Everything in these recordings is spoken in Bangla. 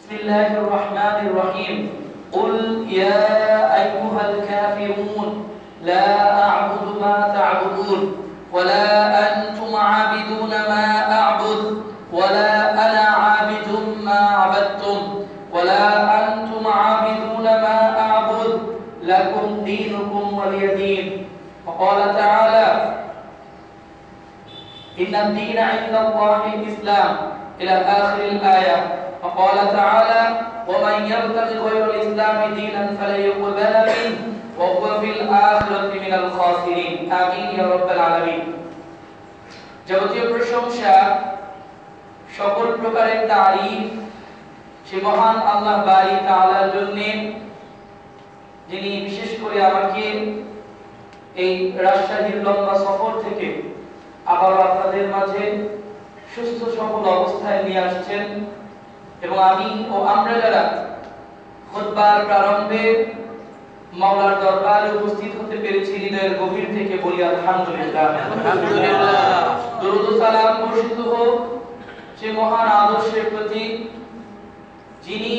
بسم الله الرحمن الرحيم قل يا أيها الكافرون لا أعبد ما تعبدون ولا أنتم عابدون ما أعبد ولا أنا عابد ما عبدتم ولا أنتم عابدون ما أعبد لكم دينكم ولي دين. وقال تعالى إن الدين عند الله الإسلام إلى آخر الآية. وقال تعالى ومن يبتغي غير الإسلام دينا فلن يقبل منه وهو في الآخرة من الخاسرين. آمين يا رب العالمين. যাবতীয় প্রশংসা, সকল প্রকারের তারিফ সে মহান আল্লাহ বারি তাআলার জন্য, যিনি বিশেষ করে আমাকে এই রাজশাহীর লম্বা সফর থেকে আবার আপনাদের মাঝে সুস্থ সবল অবস্থায় নিয়ে আসছেন এবং আমি ও আমরা যারা খুতবার প্রারম্ভে মাওলার দরবারে উপস্থিত হতে পেরেছি হৃদয়ের গভীর থেকে বলি আলহামদুলিল্লাহ। আলহামদুলিল্লাহ। দরুদ ও সালাম বর্ষিত হোক সে মহান আদর্শের প্রতি, যিনি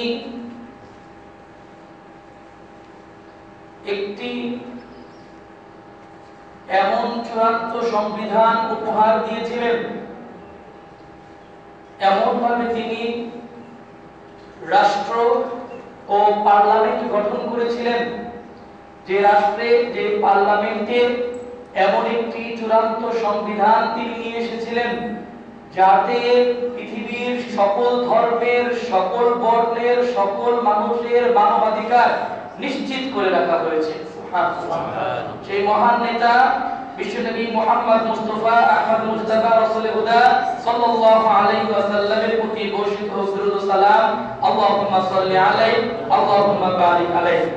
একটি এমন চূড়ান্ত সংবিধান উপহার দিয়েছিলেন, এমন ভাবে তিনি রাষ্ট্র ও পার্লামেন্ট গঠন করেছিলেন যে রাষ্ট্রে, যে পার্লামেন্টে এমন একটি চূড়ান্ত সংবিধান তিনি নিয়ে এসেছিলেন যাতে পৃথিবীর সকল ধর্মের, সকল বর্ণের, সকল মানুষের মানবাধিকার নিশ্চিত করে রাখা হয়েছে। সেই মহান নেতা বিশ্বনবী মুহাম্মদ মুস্তাফা আহমদ মুজতবা রাসূল হুদা সাল্লাল্লাহু আলাইহি ওয়াসাল্লামের প্রতি বর্ষিত হোক দরুদ ও সালাম। আল্লাহুম্মা সাল্লি আলাইহি আল্লাহুম্মা বারিক আলাইহি।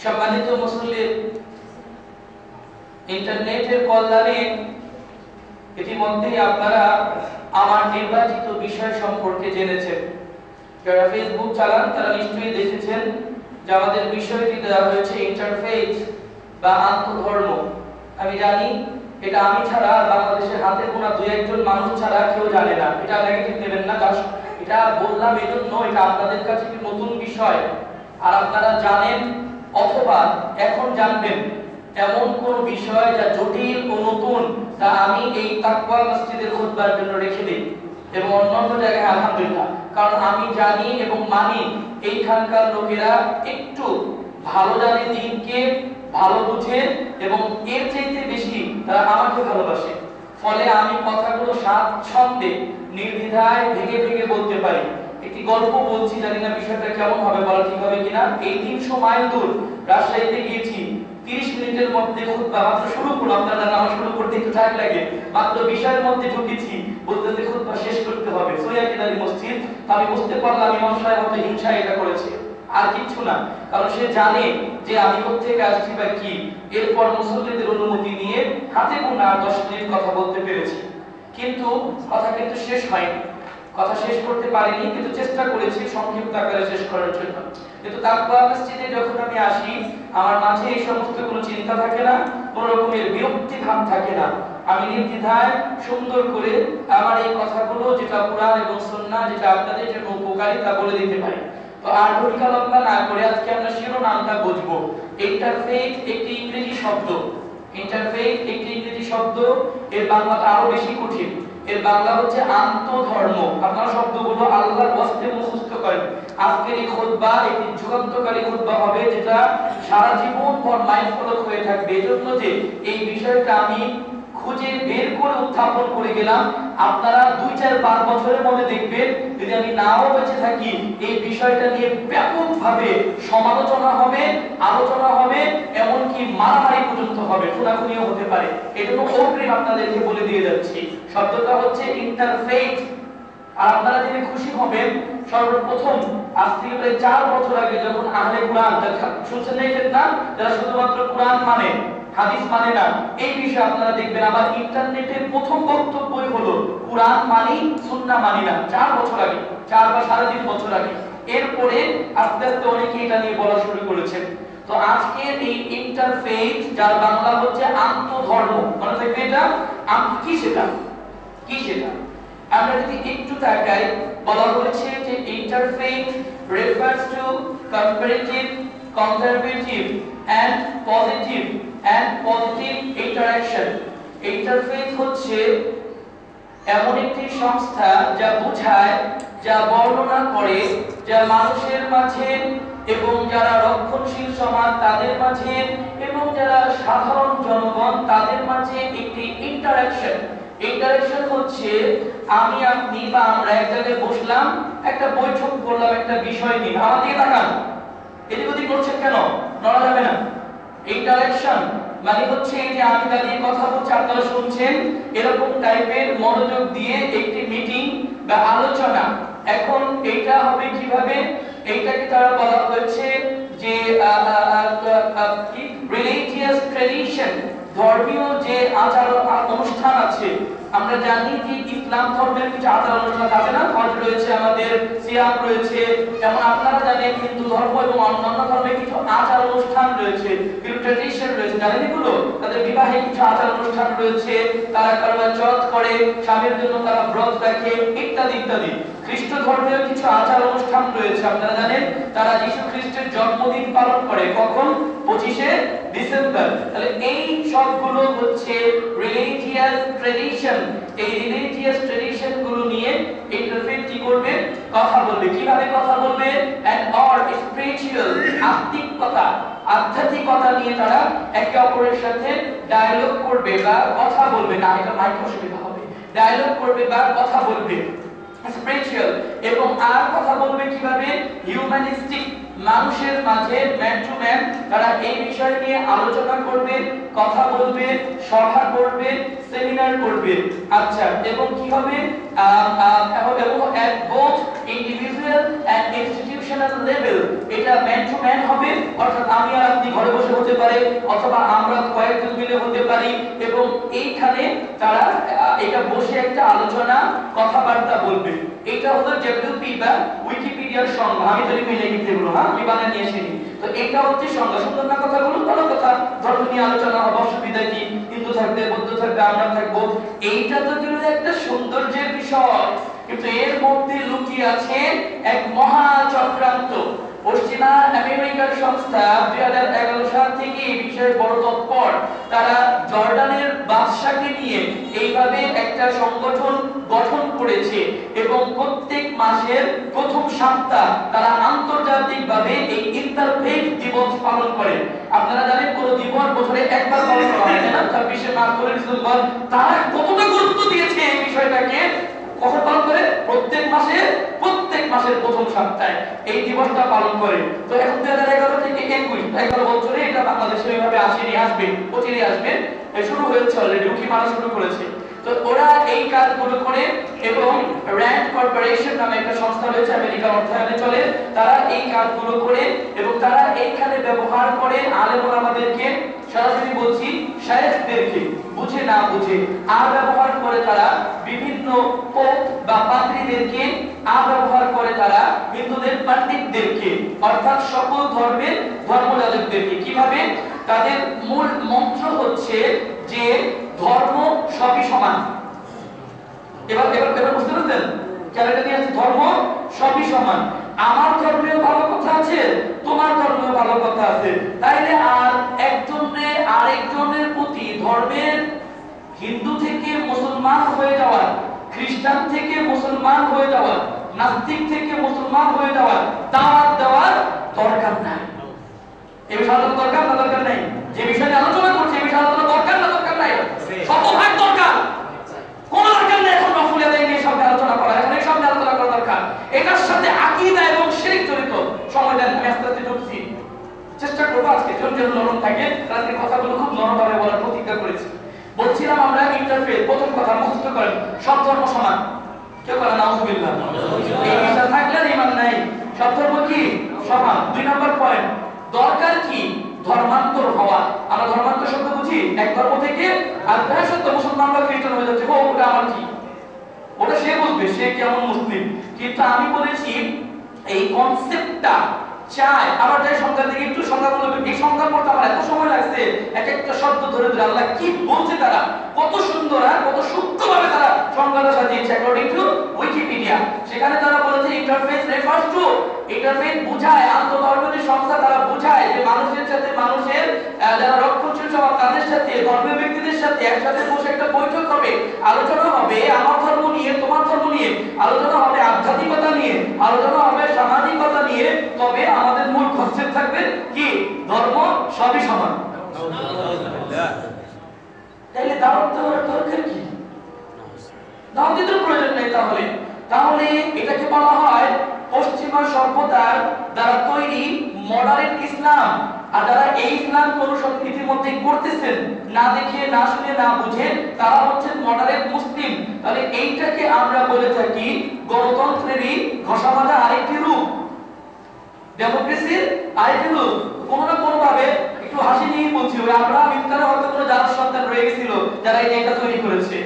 সম্মানিত মুসল্লি, ইন্টারনেটের কল্যাণে ইতিমধ্যেই আপনারা আমার নির্বাচিত বিষয় সম্পর্কে জেনেছেন। যারা ফেসবুক চালান তারা নিশ্চয়ই দেখেছেন যে আমাদের বিষয়টি দেওয়া হয়েছে ইন্টারফেথ বা আন্তধর্ম। আমি জানি এটা আমি ছাড়া বাংলাদেশের হাতে গোনা দুই একজন মানুষ ছাড়া কেউ জানে না। এটা নেগেটিভ নেবেন না, এটা বললাম এজন্য এটা আপনাদের কাছে একটি নতুন বিষয়। আর আপনারা জানেন অথবা এখন জানবেন এমন কোন বিষয় যা জটিল ও নতুন, তা আমি এই তাকওয়া মসজিদের খুতবার জন্য রেখে দিই এবং অন্যান্য জায়গায় আলহামদুলিল্লাহ, কারণ আমি জানি এবং মানি এইখানকার লোকেরা একটু ভালো জানে, দিনকে ভালো বুঝে এবং এর চাইতে বেশি তারা আমাকে ভালোবাসে। ফলে আমি কথাগুলো স্বাচ্ছন্দ্যে নির্দ্বিধায় ভেঙে ভেঙে বলতে পারি। একটি গল্প বলছি, জানি না বিষয়টা কেমন হবে, বলা ঠিক হবে কিনা। এই 300 মাইল দূর রাজশাহীতে গিয়েছি, 30 মিনিটের মধ্যে খুতবা মাত্র শুরু করলাম। আপনারা নামাজ শুরু করতে একটু টাইম লাগে, মাত্র বিষয়ের মধ্যে ঢুকেছি, বলতে খুতবা শেষ করতে হবে সৈয়দপুর মসজিদ। আমি বুঝতে পারলাম ইমাম সাহেব হয়তো হিংসা এটা করেছে, আর কিছু না, কারণ সে জানে যে আমি কোথেকে আসছি বা কি। এরপর মুসল্লিদের অনুমতি নিয়ে হাতে গোনা 10 মিনিট কথা বলতে পেরেছি, কিন্তু কথা কিন্তু শেষ হয়নি, কথা শেষ করতে পারিনি, কিন্তু চেষ্টা করেছি সংক্ষিপ্ত আকারে শেষ করার জন্য। কিন্তু তাকওয়া মসজিদে যখন আমি আসি, আমার মাঝে এই সমস্ত কোনো চিন্তা থাকে না, কোনো রকমের বিরক্তি ভাব থাকে না। আমি নির্দ্বিধায় সুন্দর করে আমার এই কথাগুলো, যেটা কোরআন এবং সুন্নাহ, যেটা আপনাদের জন্য উপকারী, তা বলে দিতে পারি। তো আর ভূমিকা লম্বা না করে আজকে আমরা শিরোনামটা বুঝবো। ইন্টারফেথ একটি ইংরেজি শব্দ। ইন্টারফেথ একটি ইংরেজি শব্দ, এর বাংলাটা আরো বেশি কঠিন। এর বাংলা হচ্ছে আন্তধর্ম। আপনারা শব্দগুলো আল্লাহর ওয়াস্তে মুখস্থ করেন। আজকের এই খুতবা একটি যুগান্তকারী খুতবা হবে, যেটা সারা জীবন পর মাইলফলক হয়ে থাকবে। এজন্য যে এই বিষয়টা আমি খুঁজে বের করে উত্থাপন করে গেলাম, আপনারা 2-4 বছরের মধ্যে দেখবেন যদি আমি নাও বেঁচে থাকি, এই বিষয়টা নিয়ে ব্যাপকভাবে সমালোচনা হবে, আলোচনা হবে, এমনকি মারামারি পর্যন্ত হবে, খুনাখুনিও হতে পারে। এজন্য অগ্রিম আপনাদেরকে বলে দিয়ে যাচ্ছি, শব্দটা হচ্ছে ইন্টারফেথ। আর আপনারা জেনে খুশি হবেন, সর্বপ্রথম আজ থেকে প্রায় 4 বছর আগে যখন আহলে কোরআন, শুনছেন না, যারা শুধুমাত্র কোরআন মানে, হাদিস মানে না, এই বিষয়ে আপনারা দেখবেন আবার ইন্টারনেটের প্রথম বক্তব্যই হলো কোরআন মানি, সুন্নাহ মানি না। 4 বছর আগে, 4 বা 3.5 বছর আগে। এরপরে আস্তে আস্তে অনেকে এটা নিয়ে বলা শুরু করেছেন। তো আজকে এই ইন্টারফেথ, যার বাংলা হচ্ছে আন্তধর্ম, মানে থাকবে এটা কি সেটা কি সেটা আমরা যদি একটু তাকাই, বলা হয়েছে যে interfaith refers to comparative, conservative and positive interaction. Interfaith হচ্ছে এমন একটি সংস্থা যা বোঝায়, যা বর্ণনা করে, যা মানুষের মাঝে এবং যারা রক্ষণশীল সমাজ তাদের মাঝে এবং যারা সাধারণ জনগণ তাদের মাঝে একটি ইন্টারাকশন হচ্ছে আমি আপনি বা আমরা এক জায়গায় বসলাম, একটা বৈঠক করলাম একটা বিষয় নিয়ে, আমার দিকে তাকান, এদিক ওদিক করছেন কেন, নড়া যাবে না। ইন্টারাকশন মানে হচ্ছে এই যে আমি দাঁড়িয়ে কথা বলছি আপনারা শুনছেন, এরকম টাইপের মনোযোগ দিয়ে একটি মিটিং বা আলোচনা। এখন এইটা হবে কিভাবে, এইটাকে তারা বলা হয়েছে যে রিলিজিয়াস ট্র্যাডিশন, ধর্মীয় যে আচার অনুষ্ঠান আছে। আমরা জানি যে ইসলাম ধর্মের কিছু আচার অনুষ্ঠান আছে না, হজ রয়েছে, আমাদের সিয়াম রয়েছে, যেমন আপনারা জানেন হিন্দু ধর্ম এবং অন্যান্য ধর্মে কিছু আচার অনুষ্ঠান রয়েছে, কিছু ট্র্যাডিশন রয়েছে, জানেন এগুলো? তাদের বিবাহে কিছু আচার অনুষ্ঠান রয়েছে, তারা কারবা চৌথ করে, স্বামীর জন্য তারা ব্রত রাখে, ইত্যাদি ইত্যাদি। খ্রিস্ট ধর্মের কিছু আচার অনুষ্ঠান রয়েছে, আপনারা জানেন তারা যীশু খ্রিস্টের জন্মদিন পালন করে, কখন? 25শে ডিসেম্বর। তাহলে এই সবগুলো হচ্ছে রিলিজিয়াস ট্র্যাডিশন। এই রিলিজিয়াস ট্র্যাডিশন গুলো নিয়ে ইন্টারফেথ কি করবে? কথা বলবে। কিভাবে কথা বলবে? এন্ড অর স্পিরিচুয়াল, আধ্যাত্মিকতা নিয়ে তারা একে অপরের সাথে ডায়ালগ করবে বা কথা বলবে। না, এটা মাইক্রো সুবিধা হবে, ডায়ালগ করবে বা কথা বলবে স্পিরিচুয়াল। এবং আর কথা বলবে কিভাবে? হিউম্যানিস্টিক, মানুষের মাঝে ম্যান টু ম্যান তারা এই বিষয় নিয়ে আলোচনা করবে, কথা বলবে, সভা করবে, সেমিনার করবে। আচ্ছা, এবং কি হবে? at both individual and institutional level, এটা ম্যান টু ম্যান হবে, অর্থাৎ আমি আর আপনি ঘরে বসে হতে পারে, অথবা আমরা কয়েকজন মিলে হতে পারি, এবং এইখানে তারা এটা বসে একটা আলোচনা, কথাবার্তা বলবে। এটা হলো ডব্লিউপি বা উইকিপিডিয়ার সংজ্ঞা। আমি তো লিখে লিখতে বলবো, হ্যাঁ, আমি বানায় নিয়ে আসিনি। তো এটা হচ্ছে সংজ্ঞা। সুন্দর না কথাগুলো? ভালো কথা। ধর্ম নিয়ে আলোচনা হবে, অসুবিধা কি? হিন্দু থাকবে, বৌদ্ধ থাকবে, আমরা থাকবো। এইটা তো ছিল একটা সৌন্দর্যের বিষয়, কিন্তু এর মধ্যে লুকিয়ে আছে এক মহা চক্রান্ত। পশ্চিমা আমেরিকার সংস্থা 2011 সাল থেকে এই বিষয়ে বড় তৎপর। তারা জর্ডানের বাদশাকে নিয়ে এইভাবে একটা সংগঠন গঠন করেছে এবং প্রত্যেক মাসের প্রথম সপ্তাহ তারা আন্তর্জাতিকভাবে এই ইন্টারফেথ দিবস পালন করে। আপনারা জানেন কোন দিবস বছরে একবার পালন করা হয় না, 26শে মার্চ, 15 ডিসেম্বর। তারা কতটা গুরুত্ব দিয়েছে এই বিষয়টাকে। কখন পালন করে? প্রত্যেক মাসের প্রথম সপ্তাহে এই দিবসটা পালন করে। তো এখন 2011 থেকে 21, 11 বছরে এটা বাংলাদেশে এইভাবে আসেনি, আসবে, অচিরে আসবে, শুরু হয়েছে অলরেডি, উঠি মারা শুরু করেছে। তো ওরা এই কাজগুলো করে এবং র্যান্ড কর্পোরেশন নামে একটা সংস্থা রয়েছে, আমেরিকার অর্থায়নে চলে, তারা এই কাজগুলো করে এবং তারা এইখানে ব্যবহার করে আলেম ওলামাদেরকে, সরাসরি বলছি শায়েখদেরকে, বুঝে না বুঝে, আর ব্যবহার করে তারা বিভিন্ন পোপ বা পাদ্রীদেরকে, আর ব্যবহার করে তারা হিন্দুদের পণ্ডিতদেরকে, অর্থাৎ সকল ধর্মের ধর্মযাজকদেরকে। কিভাবে? তাদের মূল মন্ত্র হচ্ছে যে ধর্ম সবই সমান। এবার বুঝতে পারছেন? ক্যারেক্টার নিয়ে আছে, ধর্ম সবই সমান। আমার ধর্মেও ভালো কথা আছে, তোমার ধর্মেও ভালো কথা আছে, তাইলে আর একজনের আরেকজনের প্রতি ধর্মের, হিন্দু থেকে মুসলমান হয়ে যাওয়া, খ্রিস্টান থেকে মুসলমান হয়ে যাওয়া, নাস্তিক থেকে মুসলমান হয়ে যাওয়া দাওয়াত দেওয়ার দরকার নাই। এই বিষয়ে দরকার না দরকার নাই? যে বিষয়ে আলোচনা করছে এই বিষয়ে আলোচনা দরকার না দরকার নাই? শতভাগ দরকার। কোন দরকার নেই এখন রফুলিয়া নিয়ে সব আলোচনা করা, এখন এই সব আলোচনা করা দরকার। এটার সাথে আকীদা এবং শিরক জড়িত। সময় দেন, আমি আস্তে আস্তে ঢুকছি, চেষ্টা করবো আজকে যেন নরম থাকে। আজকে কথাগুলো খুব নরমভাবে বলার প্রতিজ্ঞা করেছি। বলছিলাম আমরা ইন্টারফেথ, প্রথম কথা মুখস্থ করেন, সব ধর্ম সমান। কেউ বলে নাউযুবিল্লাহ, এই বিষয় থাকলে ঈমান নাই। সব ধর্ম কি? সমান। 2 নম্বর পয়েন্ট, দরকার কি? ধর্মান্তর হওয়া। আমরা ধর্মান্তর শব্দ বুঝি এক ধর্ম থেকে আর সত্য মুসলমান বা খ্রিস্টান হয়ে যাচ্ছে, ওটা আমার কি? ওটা সে বুঝবে, সে কেমন মুসলিম। কিন্তু আমি বলেছি এই কনসেপ্টটা চায়, আবার যাই সংখ্যার দিকে একটু সংখ্যাগুলো, এই সংখ্যা পড়তে আমার এত সময় লাগছে, এক একটা শব্দ ধরে ধরে আল্লাহ কি বলছে, তারা কত সুন্দর আর কত সূক্ষ্মভাবে তারা সংখ্যাটা সাজিয়েছে অ্যাকর্ডিং টু উইকিপিডিয়া। সেখানে তারা বলেছে ইন্টারফেস রেফার্স টু, ইন্টারফেস বোঝায় আন্তঃধর্মীয় সংস্থা, তারা বোঝায় যে মানুষের সাথে মানুষের যারা রক্ষণশীল স্বভাব তাদের সাথে ধর্মীয় ব্যক্তিদের সাথে একসাথে বসে একটা বৈঠক হবে, আলোচনা হবে আমার ধর্ম নিয়ে তোমার ধর্ম নিয়ে, আলোচনা হবে আধ্যাত্মিকতা নিয়ে, আলোচনা হবে সামাজিকতা নিয়ে, তবে আমাদের মূল কনসেপ্ট থাকবে কি ধর্ম সবই সমান। তাহলে দাওয়াত দেওয়ার দরকার কি? দাওয়াত দিতে প্রয়োজন নেই। তাহলে তাহলে এটাকে বলা হয় পশ্চিমা সভ্যতার দ্বারা তৈরি মডারেট ইসলাম। আর যারা এই ইসলাম অনুসরণ ইতিমধ্যে করতেছেন না দেখে না শুনে না বুঝে, তারা হচ্ছে মডারেট মুসলিম। তাহলে এইটাকে আমরা বলে থাকি গণতন্ত্রেরই ঘষা মাজা আরেকটি রূপ, ডেমোক্রেসির আরেকটি রূপ। কোনো না কোনো ভাবে একটু হাসি নিয়ে বলছি, ওই আমরা ইফতারে হয়তো কোনো জাত সন্তান রয়ে গেছিল যারা এই এটা তৈরি করেছে।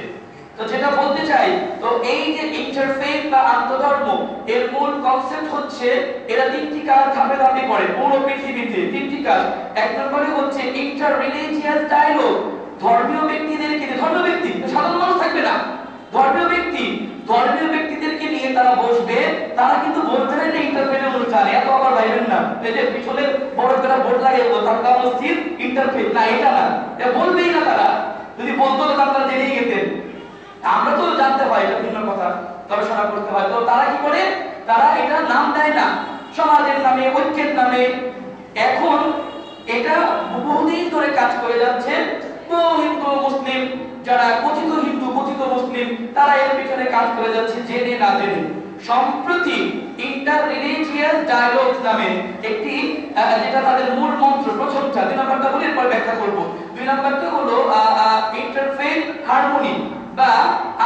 তো যেটা বলতে চাই, তো এই যে ইন্টারফেথ বা আন্তঃধর্ম, এর মূল কনসেপ্ট হচ্ছে এরা তিনটি কাজ ধাপে ধাপে করে পুরো পৃথিবীতে। তিনটি কাজ। এক নম্বরে হচ্ছে ইন্টার রিলিজিয়াস ডায়ালগ, ধর্মীয় ব্যক্তিদেরকে, ধর্মীয় ব্যক্তি সাধারণ মানুষ থাকবে না, ধর্মীয় ব্যক্তিদেরকে নিয়ে তারা বসবে। তারা কিন্তু বলবে না ইন্টারফেথ অনুষ্ঠান, এত আবার ভাইবেন না এই যে পিছনে বড় করে বোর্ড লাগাবো তারকা মসজিদ ইন্টারফেথ, না এটা না, এটা বলবেই না। তারা যদি বলতো তো আপনারা জেনেই গেতেন। আমরা তো জানতে হয় এটা ভিন্ন কথা, গবেষণা করতে হয়। তো তারা কি করে, তারা এটা নাম দেয় না সমাজের নামে, ঐক্যের নামে। এখন এটা বহুদিন ধরে কাজ করে যাচ্ছে। হিন্দু মুসলিম যারা কথিত হিন্দু কথিত মুসলিম, তারা এর পিছনে কাজ করে যাচ্ছে জেনে না জেনে। সম্প্রতি ইন্টার রিলিজিয়াস ডায়ালগ নামে একটি, যেটা তাদের মূল মন্ত্র, প্রথমটা, দুই নম্বরটা বলে এরপর ব্যাখ্যা করব। দুই নম্বরটা হলো ইন্টারফেথ হারমোনি বা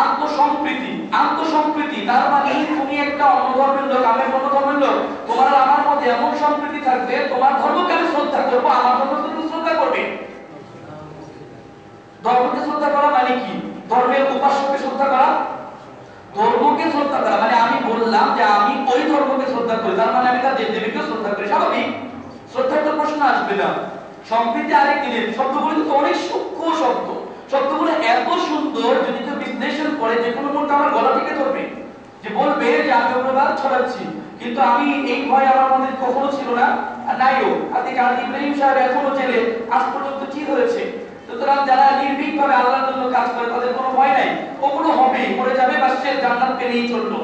আন্তঃসম্প্রীতি। আন্তঃসম্প্রীতি তার মানে তুমি একটা অন্য ধর্মের লোক, আমি অন্য ধর্মের লোক, তোমার আর আমার মধ্যে এমন সম্প্রীতি থাকবে, তোমার ধর্মকে আমি শ্রদ্ধা করব, আমার ধর্মকে তুমি শ্রদ্ধা করবে। ধর্মকে শ্রদ্ধা করা মানে কি? ধর্মের উপাস্যকে শ্রদ্ধা করা, ধর্মকে শ্রদ্ধা করা মানে আমি বললাম যে আমি ওই ধর্মকে শ্রদ্ধা করি, তার মানে আমি তার দেবদেবীকে শ্রদ্ধা করি। স্বাভাবিক, শ্রদ্ধার তো প্রশ্ন আসবে না। সম্প্রীতি আরেক জিনিস। শব্দগুলো কিন্তু অনেক সূক্ষ্ম শব্দ, শব্দগুলো এত সুন্দর, যদি কেউ বিশ্লেষণ করে যে কোনো মুহূর্তে আমার গলা টিকে ধরবে, যে বলবে যে আমি অপবাদ ছড়াচ্ছি, কিন্তু আমি এই ভয় আমার মধ্যে কখনো ছিল না, নাইও। আপনি কাজী ইব্রাহিম সাহেব এখনো জেলে, আজ পর্যন্ত কি হয়েছে? সুতরাং যারা নির্ভীকভাবে আল্লাহর জন্য কাজ করে তাদের কোনো ভয় নাই, ওগুলো হবেই, মরে যাবে, বা সে জান্নাত পেলেই চললো।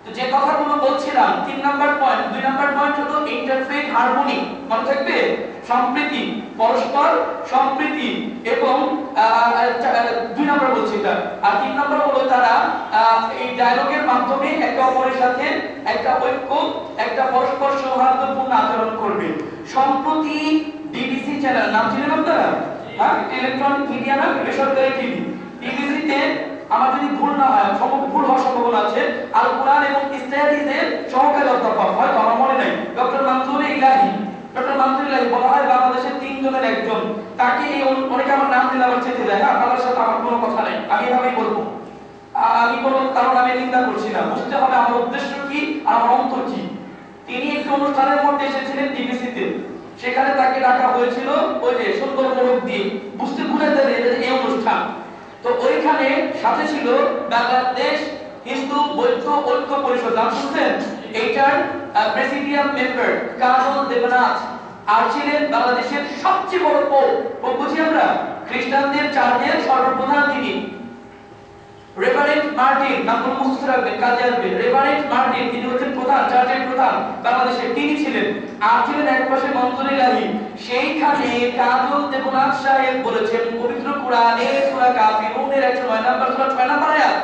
তো যে কথাগুলো বলছিলাম, 3 নাম্বার পয়েন্ট, 2 নাম্বার পয়েন্ট হলো ইন্টারফেথ হারমোনি, মনে থাকবে, সম্প্রীতি, পরস্পর সম্প্রীতি, এবং 2 নাম্বার বলছি এটা। আর 3 নাম্বার হলো তারা এই ডায়ালগের মাধ্যমে একে অপরের সাথে একটা ঐক্য, একটা পরস্পর সৌহার্দ্যপূর্ণ আচরণ করবে। সম্প্রতি ডিবিসি চ্যানেল নাম চিনেন আপনারা? হ্যাঁ, ইলেকট্রনিক মিডিয়া না, বেসরকারি টিভি। ডিবিসিতে আমার যদি ভুল না হয়, ভুল হওয়ার সম্ভাবনা আছে, আল কোরআন এবং স্টাডিজের সহকারী অধ্যাপক, হয়তো আমার মনে নাই, ডক্টর মানসুর ইলাহি। ডক্টর মানসুর ইলাহি বলা হয় বাংলাদেশের 3 জনের একজন। তাকে এই অনেকে আমার নাম দিলে আবার চেতে যায়, হ্যাঁ, আপনাদের সাথে আমার কোনো কথা নাই, আমি এভাবেই বলবো। আমি কোনো কারণ আমি নিন্দা করছি না, বুঝতে হবে আমার উদ্দেশ্য কি আর আমার অন্তর কি। তিনি একটি অনুষ্ঠানের মধ্যে এসেছিলেন ডিবিসিতে, সেখানে তাকে ডাকা হয়েছিল ওই যে সুন্দর মোড়ক দিয়ে, বুঝতে বুঝাতে এই অনুষ্ঠান। তো ওইখানে সাথে ছিল বাংলাদেশ হিন্দু বৌদ্ধ ঐক্য পরিষদ, নাম শুনছেন? এইটার প্রেসিডিয়াম মেম্বার কাজল দেবনাথ। আর ছিলেন বাংলাদেশের সবচেয়ে বড় পোপ, বুঝি আমরা, খ্রিস্টানদের চার্চের সর্বপ্রধান তিনি রেভারেন্ড মার্টিন, নাম মুখস্থ রাখবেন, কাজে আসবে। রেভারেন্ড মার্টিন, তিনি হচ্ছেন প্রধান, চার্চের প্রধান বাংলাদেশের, তিনি ছিলেন। আর ছিলেন একপাশে মনসুর ইলাহি। সেইখানে কাজল দেবনাথ সাহেব বলেছেন পবিত্র কোরআনে সূরা কাফিরুনের 109 নম্বর সূরা 6 নম্বর আয়াত,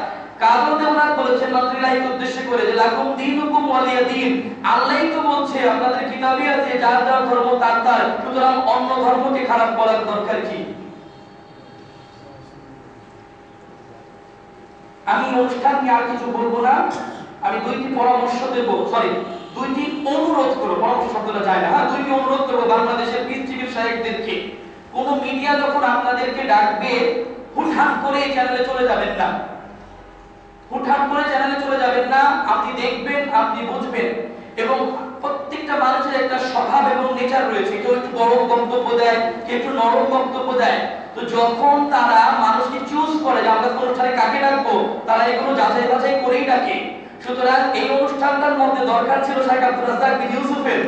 কাজল দেবনাথ বলেছেন মনসুর ইলাহিকে উদ্দেশ্য করে যে লাকুম দীনুকুম ওয়ালিয়া দীন। আল্লাহই তো বলছে আপনাদের কিতাবে আছে যার যার ধর্ম তার তার, সুতরাং অন্য ধর্মকে খারাপ বলার দরকার কি? আমি অনুষ্ঠান নিয়ে আর কিছু বলবো না, আমি 2টি পরামর্শ দেব, সরি 2টি অনুরোধ করব, পরামর্শ শব্দটা যায় না, হ্যাঁ 2টি অনুরোধ করব বাংলাদেশের পিস টিভির সাহেবদেরকে। কোন মিডিয়া যখন আপনাদেরকে ডাকবে, হুটহাট করে এই চ্যানেলে চলে যাবেন না, হুটহাট করে চ্যানেলে চলে যাবেন না। আপনি দেখবেন, আপনি বুঝবেন, এবং প্রত্যেকটা মানুষের রয়েছে, কেউ একটু গরম বক্তব্য দেয়, কেউ একটু নরম বক্তব্য দেয়। তো যখন তারা মানুষকে চুজ করে যে আমরা অনুষ্ঠানে কাকে ডাকবো, তারা এগুলো যাচাই বাছাই করেই ডাকে। সুতরাং এই অনুষ্ঠানটার মধ্যে দরকার ছিল শেখ আব্দুর রাজ্জাক বিন ইউসুফের,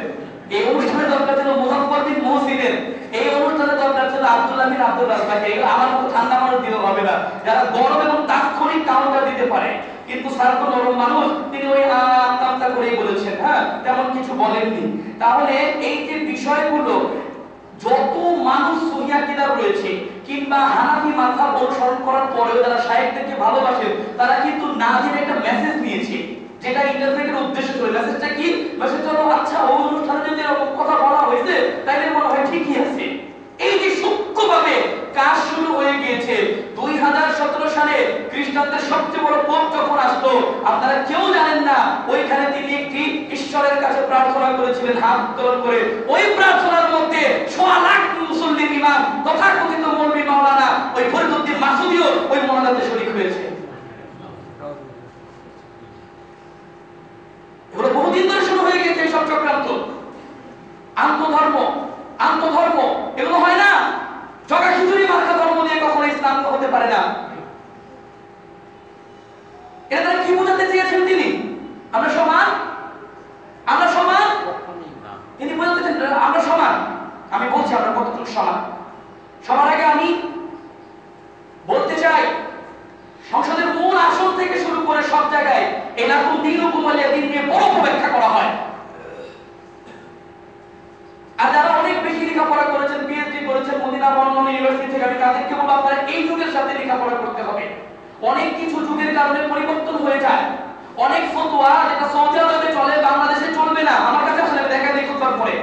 এই অনুষ্ঠানে দরকার ছিল মুজাফফর বিন মুহসিনের, এই অনুষ্ঠানে দরকার ছিল আব্দুল্লাহ বিন আব্দুর রাজ্জাকের। আমার মতো ঠান্ডা মানুষ দিলেও হবে না, যারা গরম এবং তাৎক্ষণিক কাউন্টার দিতে পারে। কিন্তু স্যার তো নরম মানুষ, তিনি ওই আমতা করেই বলেছেন, হ্যাঁ, তেমন কিছু বলেননি। তাহলে এই যে বিষয়গুলো, যত মানুষ সহিহ কিতাব রয়েছে কিংবা হানাফি মাযহাব অনুসরণ করার পরেও যারা শায়েখদেরকে ভালোবাসেন, তারা কিন্তু না জেনে একটা মেসেজ নিয়েছে, যেটা ইন্টারপ্রেটের উদ্দেশ্য ছিল। মেসেজটা কি? মেসেজটা হলো, আচ্ছা ওই অনুষ্ঠানে যদি এরকম কথা বলা হয়েছে তাইলে মনে হয় ঠিকই আছে। এই যে সূক্ষ্মভাবে কাজ শুরু হয়ে গিয়েছে। 2017 সালে খ্রিস্টানদের সবচেয়ে বড় পোপ যখন আসলো, আপনারা কেউ জানেন না ওইখানে তিনি একটি ঈশ্বরের কাছে প্রার্থনা করেছিলেন হাত উত্তোলন করে। ওই প্রার্থনার মধ্যে 1.25 লাখ মুসল্লির ইমাম তথাকথিত মৌলভী মাওলানা ওই ফরিদউদ্দিন মাসুদিও ওই মোনাজাতে শরীক হয়েছে। এগুলো বহুদিন ধরে শুরু হয়ে গেছে এই সব চক্রান্ত। আন্তধর্ম এগুলো হয় না। জগা খিচুড়ি মার্কা ধর্ম দিয়ে কখনো ইসলাম হতে পারে না। এটা কি বোঝাতে চেয়েছেন তিনি? আমরা সমান, তিনি বোঝাতে চেয়েছেন আমরা সমান। আমি বলছি আমরা কতটুকু সমান। সবার আগে আমি বলতে চাই, সংসদের মূল আসন থেকে শুরু করে সব জায়গায় এলাকুম দীনুকুম ওয়ালিয়া দীন নিয়ে বড় ব্যাখ্যা করা হয়। আর যারা অনেক বেশি লেখাপড়া করেছেন, পিএইচডি করেছেন মদিনা বর্মন ইউনিভার্সিটি থেকে, আমি তাদেরকে বলবো আপনারা এই যুগের সাথে লেখাপড়া করতে হবে। অনেক কিছু যুগের কারণে পরিবর্তন হয়ে যায়। অনেক ফতোয়া যেটা সৌদি আরবে চলে বাংলাদেশে চলবে না। আমার কাছে আসলে দেখা দেখুন পরে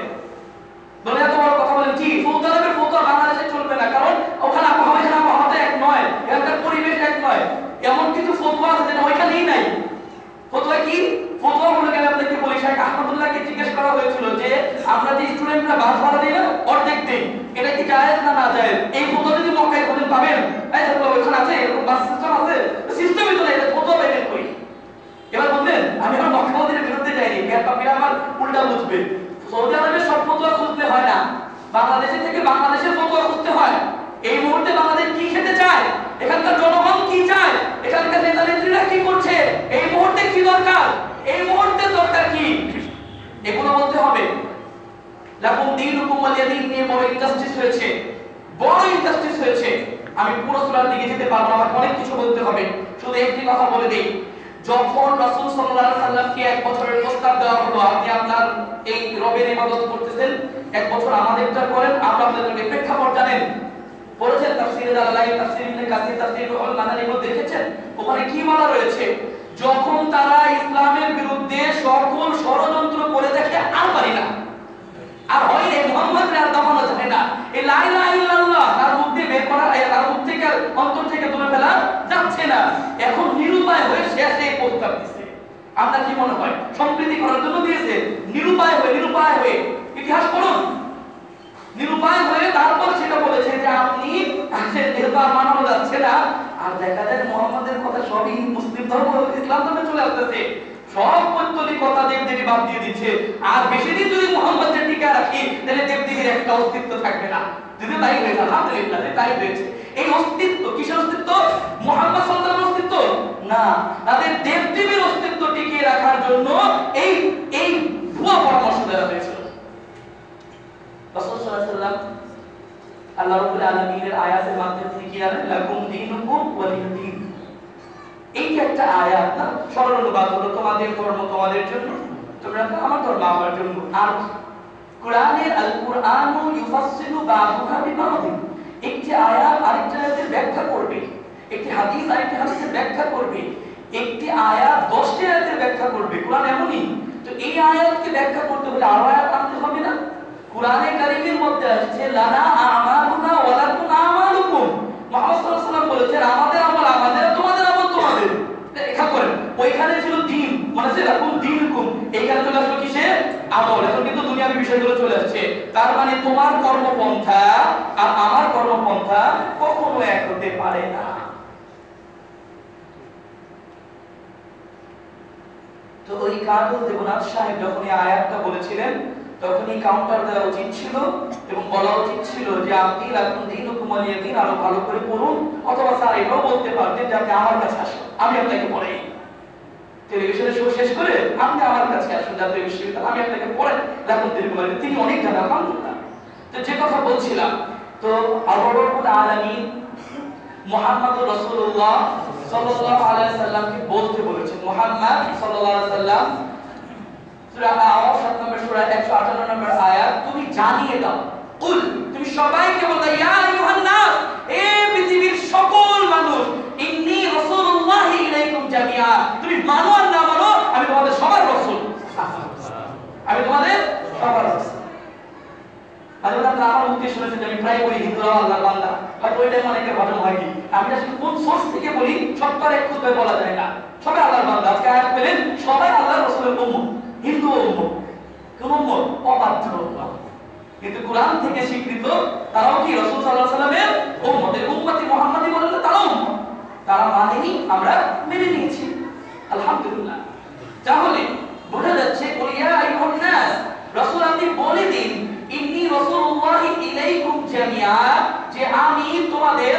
বলে এত বড় কথা বলেন, জি সৌদি আরবের ফতোয়া বাংলাদেশে চলবে না, কারণ ওখানে আবহাওয়া এখানে আবহাওয়াটা এক নয়, এখানকার পরিবেশ এক নয়। এমন কিছু ফতোয়া আছে যেটা ওইখানেই নাই। ফতোয়া কি? ফতোয়া হলো কেন আপনাকে বলি, শেখ আহমদুল্লাহকে জিজ্ঞেস করা হয়েছিল যে আমরা যে স্টুডেন্টরা বাস ভাড়া দিই না অর্ধেক দিই, এটা কি জায়েজ না না জায়েজ? এই ফতোয়া যদি মক্কায় খোঁজেন পাবেন? এই যে ওখানে আছে এরকম বাস সিস্টেম আছে, সিস্টেমই তো না, এটা ফতোয়া বের করি। এবার বলবেন আমি আমার মক্কা মদিনার বিরুদ্ধে যাইনি, এর পাপিরা আমার উল্টা বুঝবে। সৌদি আরবের সব ফতোয়া খুঁজতে হয় না, বাংলাদেশে থেকে বাংলাদেশের ফতোয়া খুঁজতে হয়। এই মুহূর্তে বাংলাদেশ কি খেতে চায়, এখানকার জনগণ কি চায়, এখানকার নেতা নেত্রীরা কি করছে, এই মুহূর্তে কি দরকার, এই মুহূর্তে দরকার কি, এগুলো বলতে হবে। লাকুম দীনুকুম ওয়ালিয়া দীন নিয়ে বড় ইনজাস্টিস হয়েছে, বড় ইনজাস্টিস হয়েছে। আমি পুরো সূরার দিকে যেতে পারবো না, অনেক কিছু বলতে হবে। শুধু একটি কথা বলে দেই, যখন রাসূল সাল্লাল্লাহু আলাইহি সাল্লামকে 1 বছরের প্রস্তাব দেওয়া হলো, আপনি আপনার এই রবের ইবাদত করতেছেন, 1 বছর আমাদেরটা করেন, আমরা আপনাদের প্রেক্ষাপট জানেন। পড়েছেন তাফসীরে জালালাইন, তাফসীর ইবনে কাসির, তাফসীর রুহুল মাদানী গুলো দেখেছেন? ওখানে কি বলা রয়েছে? যখন তারা ইসলামের বিরুদ্ধে সকল ষড়যন্ত্র করে দেখে আর পারি না, আর হয় রে মুহাম্মদ আর দমানো যায় না, এই লা ইলাহা ইল্লাল্লাহ তার মধ্যে বের করা, তার মুখ থেকে অন্তর থেকে তুলে ফেলা যাচ্ছে না, এখন নিরুপায় হয়ে শেষে এই প্রস্তাব দিয়েছে। আপনার কি মনে হয় সম্প্রীতি করার জন্য দিয়েছে? নিরুপায় হয়ে ইতিহাস পড়ুন। নিরুপায় হয়ে তারপর সেটা বলেছে যে আপনি যেহেতু আর মানানো যাচ্ছে না, আর দেখা যায় মুহাম্মাদের কথা সবই মুসলিম ধর্ম ইসলাম ধর্মে চলে আসতেছে, সব পৌত্তলিক কথা দেবদেবী বাদ দিয়ে দিচ্ছে। আর বেশি দিন যদি মুহাম্মাদের টিকা রাখি তাহলে দেবদেবীর একটা অস্তিত্ব থাকবে না। যদি তাই হয়েছে আলহামদুলিল্লাহ, তাই হয়েছে। এই অস্তিত্ব কিসের অস্তিত্ব? মুহাম্মদ সাল্লাল্লাহু আলাইহি অস্তিত্ব না, তাদের দেবদেবীর অস্তিত্ব টিকিয়ে রাখার জন্য এই ভুয়া পরামর্শ দেওয়া হয়েছিল। রাসূল সাল্লাল্লাহু আলাইহি ওয়াসাল্লাম আল্লাহ রাব্বুল আলামিনের আয়াতের মাধ্যমে তিনি কি বলেন? লাকুম দীনুকুম ওয়ালিয়া দীন। এই যে একটা আয়াত না, সরল অনুবাদ হলো তোমাদের ধর্ম তোমাদের জন্য, তোমরা আমার ধর্ম আমার জন্য। আর কোরআনের আল কুরআনু ইউফাসসিলু বা'দুহা বিবা'দিন, একটি আয়াত আরেকটি আয়াতের ব্যাখ্যা করবে, একটি হাদিস আরেকটি হাদিসের ব্যাখ্যা করবে, একটি আয়াত 10টি আয়াতের ব্যাখ্যা করবে। কোরআন এমনই। তো এই আয়াতকে ব্যাখ্যা করতে হলে আরো আয়াত আনতে হবে না? কোরআনে কারীমের মধ্যে আসছে লানা আমালুনা ওয়া লাকুম আমালুকুম। মুহাম্মদ সাল্লাল্লাহু আলাইহি ওয়াসাল্লাম বলেছেন আমাদের আমল আমাদের, তোমাদের আমল তোমাদের। দেখা করেন ওইখানে ছিল দিন, মানে আছে লাকুম দীনুকুম, এইখানে চলে আসলো কিসে? আমল। এখন কিন্তু দুনিয়াবী বিষয়গুলো চলে আসছে। তার মানে তোমার কর্মপন্থা আর আমার কর্মপন্থা কখনো এক হতে পারে না। তো ওই কাজল দেবনাথ সাহেব যখন এই আয়াতটা বলেছিলেন, তখনই কাউন্টার দেওয়া উচিত ছিল এবং বলা উচিত ছিল যে আপনি লাকুম দীনুকুম ওয়ালিয়া দীন আরো ভালো করে পড়ুন, অথবা স্যার এটাও বলতে পারতেন যে আপনি আমার কাছে আসুন, আমি আপনাকে পড়াই। টেলিভিশনে শো শেষ করে আপনি আমার কাছে আসুন জাতীয় বিশ্ববিদ্যালয়, আমি আপনাকে পড়াই লাকুম দীনুকুম ওয়ালিয়া দীন। তিনি অনেক জানা আলহামদুলিল্লাহ। তো যে কথা বলছিলাম, তো আল্লাহ রাব্বুল আলামিন মুহাম্মদুর রাসূলুল্লাহ সাল্লাল্লাহু আলাইহি সাল্লামকে বলতে বলেছেন, মুহাম্মদ সাল্লাল্লাহু আলাইহি সাল্লাম সূরা আরাফ 7 নম্বর সূরা 158 নম্বর আয়াত, তুমি জানিয়ে দাও, কুল, তুমি সবাইকে বলো, ইয়া আইয়ুহান নাস, হে পৃথিবীর সকল মানুষ, ইন্নী রাসূলুল্লাহি ইলাইকুম জামিআ, তুমি মানো আর না মানো আমি তোমাদের সবার রাসূল, আমি তোমাদের সবার রাসূল। আমার মুখে শুনেছেন যে আমি প্রায় বলি হিন্দুরা আল্লাহর বান্দা, বাট ওই টাইমে অনেকের ঘটনা হয় কি, আমি আসলে কোন সোর্স থেকে বলি সবটার এক খুতবায় বলা যায় না। সবাই আল্লাহর বান্দা, আজকে আয়াত পেলেন সবাই আল্লাহর রাসূলের উম্মত, হিন্দু উম্মত, কোন উম্মত? অবাধ্য উম্মত। কিন্তু কোরআন থেকে স্বীকৃত তারাও কি রাসূল সাল্লাল্লাহু আলাইহি সাল্লামের উম্মত, উম্মতি মুহাম্মাদি বলেন তারাও উম্মত, তারা মানেনি, আমরা মেনে নিয়েছি, আলহামদুলিল্লাহ। তাহলে বোঝা যাচ্ছে ইয়া আইয়ুহান নাস, রাসূল আপনি বলে দিন, ইন্নী রাসূলুল্লাহি ইলাইকুম জামিআ, যে আমি তোমাদের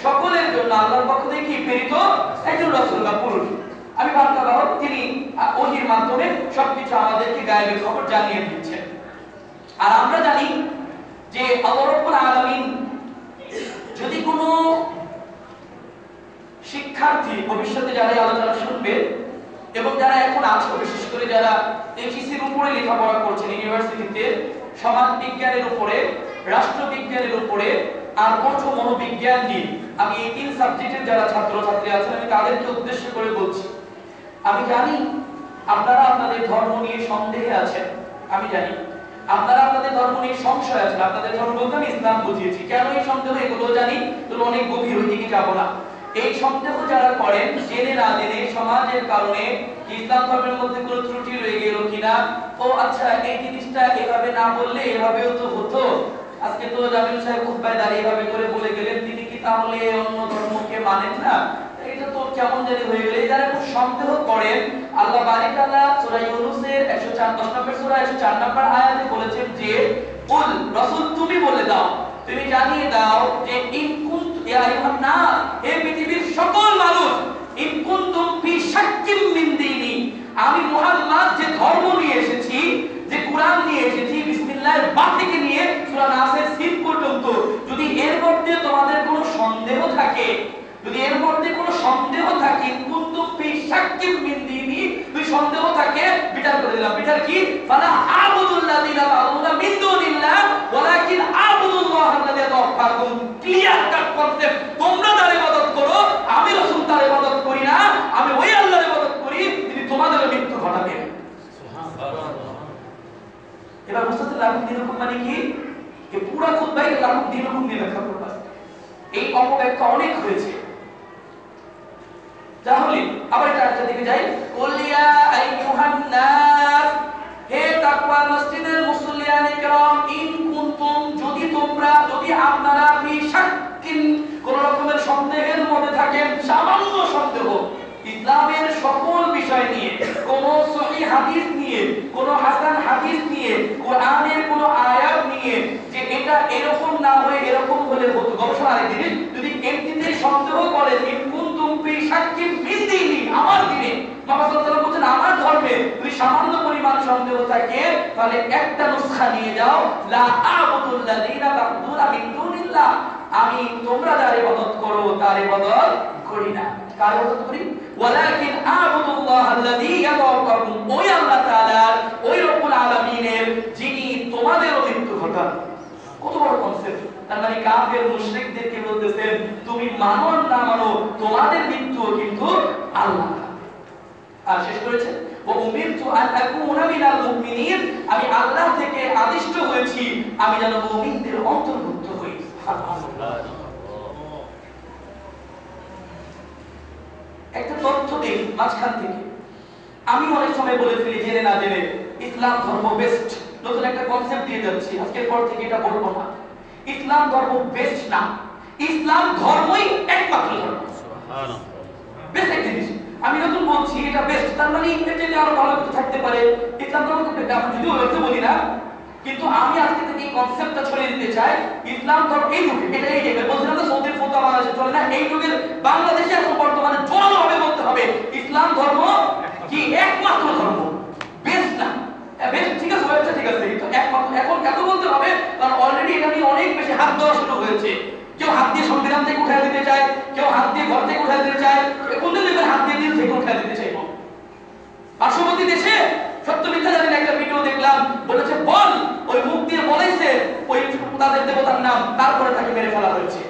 সকলের জন্য আল্লাহর পক্ষ থেকে প্রেরিত একজন রাসূল বা পুরুষ, আমি বার্তাবাহক, তিনি ওহীর মাধ্যমে সবকিছু আমাদেরকে গায়েবের খবর জানিয়ে দিচ্ছেন। আর আমরা জানি যে আল্লাহ রাব্বুল আলামিন যদি কোনো শিক্ষার্থী ভবিষ্যতে যারা আলোচনা শুনবে এবং যারা এখন আছে, বিশেষ করে যারা এইচএসসির উপরে লেখাপড়া করছেন ইউনিভার্সিটিতে, সমাজ বিজ্ঞানের উপরে, রাষ্ট্রবিজ্ঞানের উপরে আর পঞ্চ মনোবিজ্ঞান নিয়ে, আমি এই 3 সাবজেক্টের যারা ছাত্রছাত্রী আছেন আমি তাদেরকে উদ্দেশ্য করে বলছি, আমি জানি আপনারা আপনাদের ধর্ম নিয়ে সন্দেহে আছেন, আমি জানি আপনারা আপনাদের ধর্ম নিয়ে সংশয় আছেন, আপনাদের ধর্ম বলতে আমি ইসলাম বুঝিয়েছি, কেন এই সন্দেহ এগুলো জানি, তো অনেক গভীর ওই দিকে যাব না। এই সন্দেহ যারা করেন জেনে না জেনে সমাজের কারণে, ইসলাম ধর্মের মধ্যে কোনো ত্রুটি রয়ে গেল কিনা, ও আচ্ছা এই জিনিসটা এভাবে না বললে এভাবেও তো হতো, আজকে তো জামিল সাহেব খুতবায় দাঁড়িয়ে এভাবে করে বলে গেলেন, তিনি কি তাহলে অন্য ধর্মকে মানেন না, এটা তো কেমন জানি হয়ে গেল, যারা খুব সন্দেহ করেন, আল্লাহ বারিক তাআলা সূরা ইউনূসের 104 নম্বর সূরা 104 নম্বর আয়াতে বলেছেন যে কুল, রাসূল তুমি বলে দাও, তুমি জানিয়ে দাও যে ইন কুনতুম ইয়া আইয়ুহান নাস, হে পৃথিবীর সকল মানুষ, ইন কুনতুম ফি শাক্কিম মিন দীনি, আমি মুহাম্মদ যে ধর্ম নিয়ে এসেছি, যে কোরআন নিয়ে এসেছি, বিসমিল্লাহর বা থেকে নিয়ে সূরা নাসের সিন পর্যন্ত, যদি এর মধ্যে তোমাদের কোনো সন্দেহ থাকে, যদি এর মধ্যে কোনো সন্দেহ থাকে, কুনতুম ফি শাক্কিম মিন দীনি, যদি সন্দেহ থাকে, বিচার করে দিলাম, বিচার কি, ফালা আবুদুল্লাযিনা তা'বুদুনা মিন দুনিল্লাহ ওয়ালাকিন আবুদুল্লাহ আল্লাযী তাওফাকুম, ক্লিয়ার কাট কনসেপ্ট, তোমরা তার ইবাদত করো, আমি রাসূল তার ইবাদত করি না, আমি ওই আল্লাহর ইবাদত করি যিনি তোমাদের মৃত্যু ঘটাবেন। সুবহানাল্লাহ। এবার বুঝতে লাকুম দীনুকুম মানে কি, এই পুরো খুতবায় লাকুম দীনুকুম নিয়ে ব্যাখ্যা করব, এই অপব্যাখ্যা অনেক হয়েছে। তাহলে আবার একটা দিকে যাই, কুলিয়া আইয়ুহান নাস, হে তাকওয়া মসজিদের মুসল্লিয়ানে کرام, ইন কুনতুম, যদি তোমরা, যদি আপনারা ফি শাক্কিন, কোন রকমের সন্দেহের মধ্যে থাকেন, সামান্য সন্দেহ ইসলামের সকল বিষয় নিয়ে, কোন সহিহ হাদিস নিয়ে, কোন হাসান হাদিস নিয়ে, কোরআনের কোন আয়াত নিয়ে, যে এটা এরকম না হয়ে এরকম হলে হতো, গবেষণার জিনিস, যদি এমনিতে সন্দেহ করেন, ইন কুনতুম ফি শাক্কিন মিন দীনি, আমার দিনে মুহাম্মদ সাল্লাল্লাহু আলাইহি ওয়াসাল্লাম বলেন আমার ধর্মে যদি সামান্য পরিমাণ সন্দেহ থাকে, তাহলে একটা নুসখা নিয়ে যাও, লা আবুদুল্লাযিনা তা'বুদুনা মিন দুনিল্লাহ, আমি তোমরা যার ইবাদত করো তার ইবাদত করি না, কার ইবাদত করি, ওয়ালাকিন আবুদুল্লাহ আল্লাযী ইয়াতাওয়াফাকুম, ওই আল্লাহ তাআলার, ওই রব্বুল আলামিনের যিনি তোমাদের মৃত্যু ঘটান। কত বড় কনসেপ্ট! তার মানে কাফের মুশরিকদেরকে বলতেছেন তুমি মানো না মানো তোমাদের মৃত্যু কিন্তু আল্লাহ। আর শেষ করেছেন ওয়া উমিরতু আন আকুনা মিনাল মুমিনিন, আমি আল্লাহ থেকে আদিষ্ট হয়েছি আমি যেন মুমিনদের অন্তর্ভুক্ত হই। সুবহানাল্লাহ। একটা তথ্য দিই মাঝখান থেকে, আমি অনেক সময় বলে ফেলি জেনে না জেনে, ইসলাম ধর্ম বেস্ট, নতুন একটা কনসেপ্ট দিয়ে যাচ্ছি, আজকের পর থেকে এটা বলবো না, ইসলাম ধর্ম বেস্ট না, ইসলাম ধর্মই একমাত্র ধর্ম। সুবহানাল্লাহ। বেস্ট একটা জিনিস আমি নতুন বলছি, এটা বেস্ট, তার মানে এর চেয়ে আরো ভালো কিছু থাকতে পারে, ইসলাম ধর্ম খুব বেস্ট। আমি যদিও বলতে বলি না, কিন্তু আমি আজকে থেকে এই কনসেপ্টটা ছড়িয়ে দিতে চাই, ইসলাম ধর্ম এই যুগে, এটা এই যুগে বলছিলাম না সৌদির ফতোয়া বাংলাদেশে চলে না, এই যুগের বাংলাদেশে এখন বর্তমানে জোরালোভাবে বলতে হবে ইসলাম ধর্ম কি একমাত্র ধর্ম, বেশ না বেশ, ঠিক আছে হয়েছে, ঠিক আছে, কিন্তু একমাত্র এখন এত বলতে হবে কারণ অলরেডি এটা নিয়ে অনেক বেশি হাত দেওয়া শুরু হয়েছে। কেউ হাত দিয়ে সংবিধান থেকে উঠায় দিতে চায়, কেউ হাত দিয়ে ঘর থেকে উঠায় দিতে চায়, কোনদিন দেখবেন হাত দিয়ে দিল থেকে উঠায় দিতে চাইবো। পার্শ্ববর্তী দেশে সত্য মিথ্যা জানেন একটা ভিডিও দেখলাম, বলেছে বল, ওই মুখ দিয়ে বলেছে ওই তাদের দেবতার নাম, তারপরে তাকে মেরে ফেলা হয়েছে।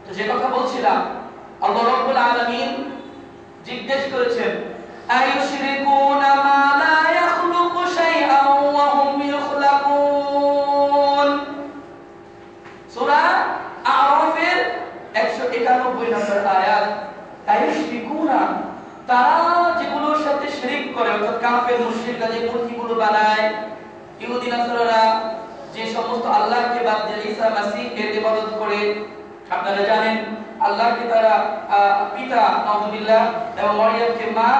তো যে কথা বলছিলাম, আল্লাহ রাব্বুল আলামিন জিজ্ঞেস করেছেন আয়ুশরিকুনা মা লা ইয়াখলুকু শাইআন ওয়া হুম ইখলাকুন। সূরা আরাফের 191 নম্বর আয়াত। আয়ুশরিকুনা, তারা যেগুলোর সাথে শিরক করে, অর্থাৎ কাফের মুশরিকরা যে মূর্তিগুলো বানায়, ইহুদি নাসারারা যে সমস্ত আল্লাহকে বাদ দিয়ে ঈসা মাসীহের ইবাদত করে, আপনারা জানেন আল্লাহকে তারা পিতা নাউযুবিল্লাহ এবং মরিয়মকে মা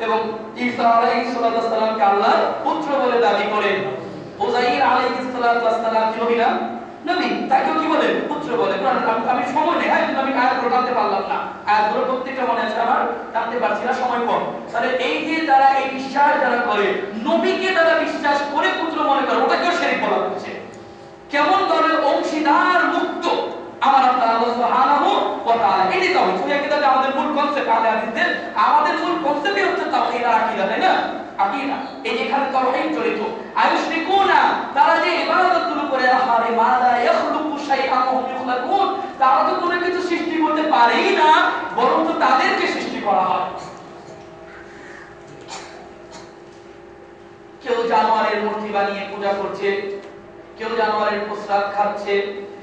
এবং ঈসা আলাইহিস সালামকে আল্লাহর পুত্র বলে দাবি করে। উযাইর আলাইহিস সালাম কি নবী না? নবী, তাকেও কি বলে? পুত্র বলে। আমি সময় নেই, কিন্তু আমি আয়াতগুলো টানতে পারলাম না, আয়াতগুলো প্রত্যেকটা মনে আছে আমার, টানতে পারছি না, সময় কম। তাহলে এই যে তারা এই বিশ্বাস যারা করে, নবীকে তারা বিশ্বাস করে পুত্র মনে করে, ওটাকেও শিরক বলা হচ্ছে। কেমন ধরনের অংশীদার মুক্ত আমার আপনার আল্লাহ সুবহানাহু ওয়া তাআলা, এই যে তাওহীদ, সুনিয়া কিতাবে আমাদের মূল কনসেপ্ট, আহলে হাদিসদের আমাদের মূল কনসেপ্টই হচ্ছে তাওহীদ আর আকীদা, তাই না? আকীদা, এই যেখানে তাওহীদ জড়িত। আয়ুশরিকুনা, তারা যে ইবাদতগুলো করে, আহারে মা লা ইয়াখলুকু শাইআন ওয়া হুম ইখলাকুন, তারা তো কোনো কিছু সৃষ্টি করতে পারেই না, বরং তো তাদেরকে সৃষ্টি করা হয়। কেউ জানোয়ারের মূর্তি বানিয়ে পূজা করছে, কেউ জানোয়ারের প্রস্রাব খাচ্ছে,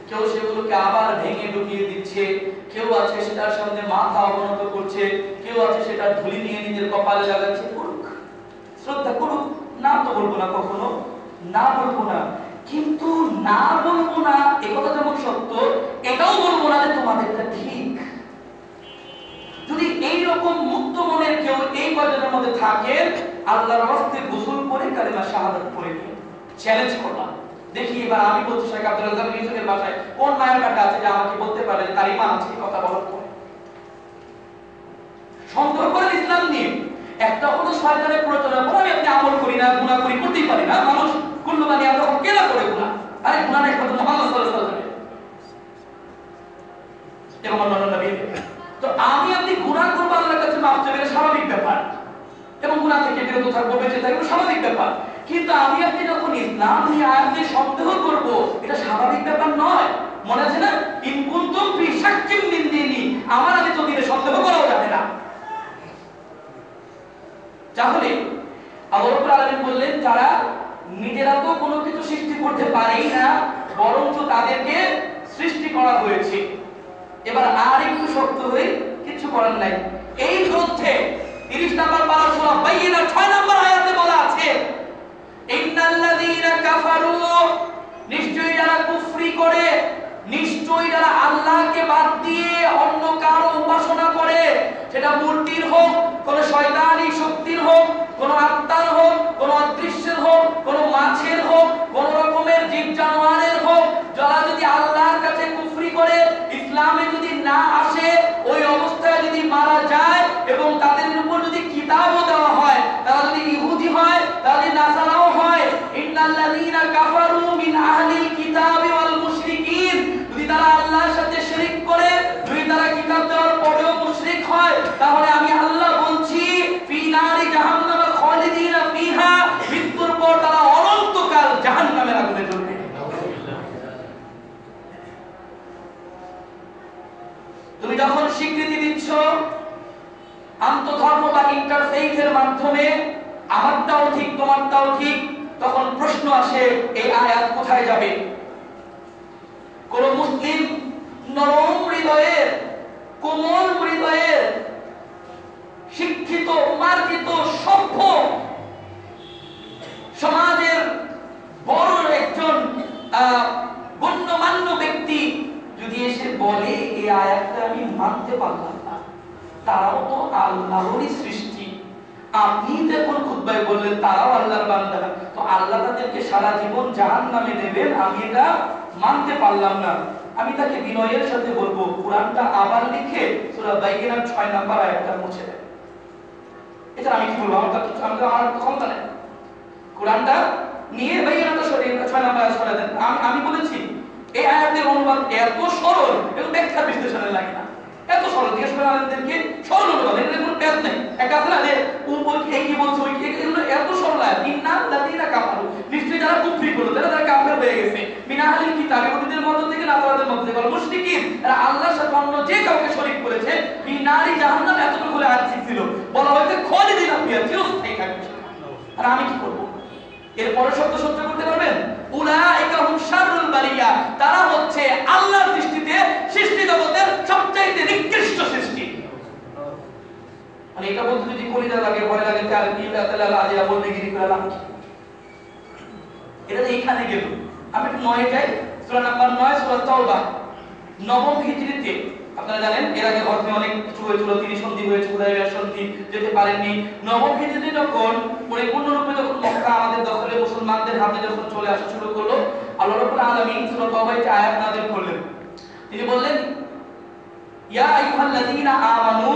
কেউ সেগুলোকে আবার ভেঙে ঢুকিয়ে দিচ্ছে, কেউ আছে সেটার সামনে মাথা অবনত করছে, কেউ আছে সেটা ধুলি নিয়ে নিজের কপালে লাগাচ্ছে। করুক, শ্রদ্ধা করুক, না তো বলবো না, কখনো না বলবো না, কিন্তু না বলবো না এ কথা যেমন সত্য, এটাও বলবো না যে তোমাদেরটা ঠিক। যদি এইরকম মুক্ত মনের কেউ এই কয়জনের মধ্যে থাকে, আল্লাহর রাস্তে গোসল করে কালেমা শাহাদাত পড়ে নিয়ে চ্যালেঞ্জ করলাম, দেখি এবার আমি বলছি শেখ আব্দুল রাজ্জাক ইউসুফের ভাষায় কোন মায়ের কাটা আছে যে আমাকে বলতে পারে তার ঈমান আছে কথা বলার পরে। সন্দেহ করেন ইসলাম নিয়ে। একটা হলো শয়তানের প্ররোচনা করে, আমি আপনি আমল করি না, গুনাহ করি, করতেই পারি না, মানুষ কুল্লু বানি আমরা কেনা করে গুনাহ, আরে গুনাহ নাই কত মুহাম্মদ সাল্লাল্লাহু আলাইহি ওয়াসাল্লাম এবং অন্যান্য নবী। তো আমি আপনি গুনাহ করব, আল্লাহর কাছে মাফ চাইবে, স্বাভাবিক ব্যাপার, এবং গুনাহ থেকে বিরত থাকবো, বেঁচে থাকবো, স্বাভাবিক ব্যাপার। কিন্তু আমি আপনি যখন ইসলাম নিয়ে আয়াতে সন্দেহ করব, এটা স্বাভাবিক ব্যাপার নয়। মনে আছে না, ইন কুনতুম ফি শাক্কিন মিন দীনি, আমার আমি তো দিনে সন্দেহ করাও যাবে না। তাহলে আল্লাহ রাব্বুল আলামিন বললেন যারা নিজেরা তো কোনো কিছু সৃষ্টি করতে পারেই না, বরঞ্চ তাদেরকে সৃষ্টি করা হয়েছে। এবার আর একটু শক্ত হয়ে কিছু করার নাই। এই গ্রন্থে 30 নম্বর পারা সূরা বাইয়িনা 6 নম্বর আয়াতে বলা আছে, ইন্নাল্লাযীনা কাফারু, নিশ্চয়ই যারা কুফরি করে, নিশ্চয়ই যারা আল্লাহকে বাদ দিয়ে অন্য কারো উপাসনা করে, সেটা মূর্তির হোক, কোন শয়তানি শক্তির হোক, কোন আত্মার হোক, কোন অদৃশ্যের হোক, কোন মাছের হোক, কোন রকমের জীব জানোয়ারের হোক, যারা যদি আল্লাহর কাছে কুফরি করে, ইসলামে যদি না আসে, ওই অবস্থায় যদি মারা যায় এবং তাদের উপর যদি কিতাবও দেওয়া হয়, তারা যদি ইহুদি হয়, তাহলে নাসারাও হয়, ইন্নাল্লাযীনা কাফারু মিন আহলিল কিতাবি ওয়াল মুশরিকিন, যদি তারা আল্লাহর সাথে শিরক করে, যদি তারা কিতাব দেওয়ার পরেও মুশরিক হয়, তাহলে আমি আল্লাহ বলছি ফি নারি জাহান্নাম খালিদিনা ফিহা, মৃত্যুর পর তারা অনন্তকাল জাহান্নামের আগুনে জ্বলবে। তুমি যখন স্বীকৃতি দিচ্ছ আন্তধর্ম বা ইন্টারফেইথের মাধ্যমে আমারটাও ঠিক তোমারটাও ঠিক, তখন প্রশ্ন আসে এই আয়াত কোথায় যাবে? কোন মুসলিম নরম হৃদয়ের, কোমল হৃদয়ের, শিক্ষিত, মার্জিত, সভ্য সমাজের বড় একজন গণ্যমান্য ব্যক্তি যদি এসে বলে এই আয়াতটা আমি মানতে পারলাম না, তারাও তো আল্লাহরই সৃষ্টি, আপনি দেখুন খুতবায় বললেন তারাও আল্লাহর বান্দা, তো আল্লাহ তাদেরকে সারা জীবন জাহান্নামে দেবেন, আমি এটা মানতে পারলাম না। আমি তাকে বিনয়ের সাথে বলবো কোরআনটা আবার লিখে সূরা বাইয়িনার 6 নাম্বার আয়াতটা মুছে দেন। এটা আমি কি বলবো, আমার ক্ষমতা নেই। কোরআনটা নিয়ে বাইয়িনাটা সরিয়ে 6 নাম্বার আয়াত সরিয়ে দেন। আমি বলেছি এই আয়াতের অনুবাদ এত সরল, এগুলো ব্যাখ্যা বিশ্লেষণের লাগে না, এত সরল। জিজ্ঞেস করে আলেমদেরকে সরল অনুবাদ, এর কোনো পেজ নেই। একটা আছে না যে ওই কি বলছে ওই এগুলো এত সরল আয়াত। ইন্নাল্লাযীনা কাফারু, নিশ্চয়ই যারা কুফরি করলো, যারা কাফের হয়ে গেছে, মিন আহলিল কিতাব, ইহুদিদের মধ্য থেকে নাসারাদের মধ্য থেকে, মুশরিকিন, তারা আল্লাহর সাথে অন্য যে কাউকে শরীক করেছে, বিনারি জাহান্নাম, এতটুকু করে আয়াত ছিল। বলা হয়েছে খালিদিনা ফিহা, চিরস্থায়ী থাকবে। আর আমি কি করব? এরপরে শব্দ সহ্য করতে পারবেন? উলাইকা হুম শাররুল বারিয়া, তারা হচ্ছে আল্লাহর দৃষ্টিতে সৃষ্টি জগতের সবচেয়ে নিকৃষ্ট সৃষ্টি। মানে এটা বলতে যদি কলিজা লাগে, ভয় লাগে, তার ইল্লা তাআলা আলিয়া বলতে গিরি করে লাভ কি? এটা এইখানে গেল। আমি একটু 9 যাই, সূরা নাম্বার 9, সূরা তাওবা। নবম হিজরিতে আপনারা জানেন এর আগে ঘটনা অনেক কিছু হয়েছিল, তিনি সন্ধি হয়েছে, হুদায়বিয়ার সন্ধি, যেতে পারেননি। নবম হিজরিতে যখন পরিপূর্ণরূপে যখন মক্কা আমাদের দখলে, মুসলমানদের হাতে যখন চলে আসা শুরু করলো, আল্লাহ রাব্বুল আলামিন সূরা তাওবায় আয়াত নাযিল করলেন। তিনি বললেন ইয়া আইয়ুহাল্লাযীনা আমানু,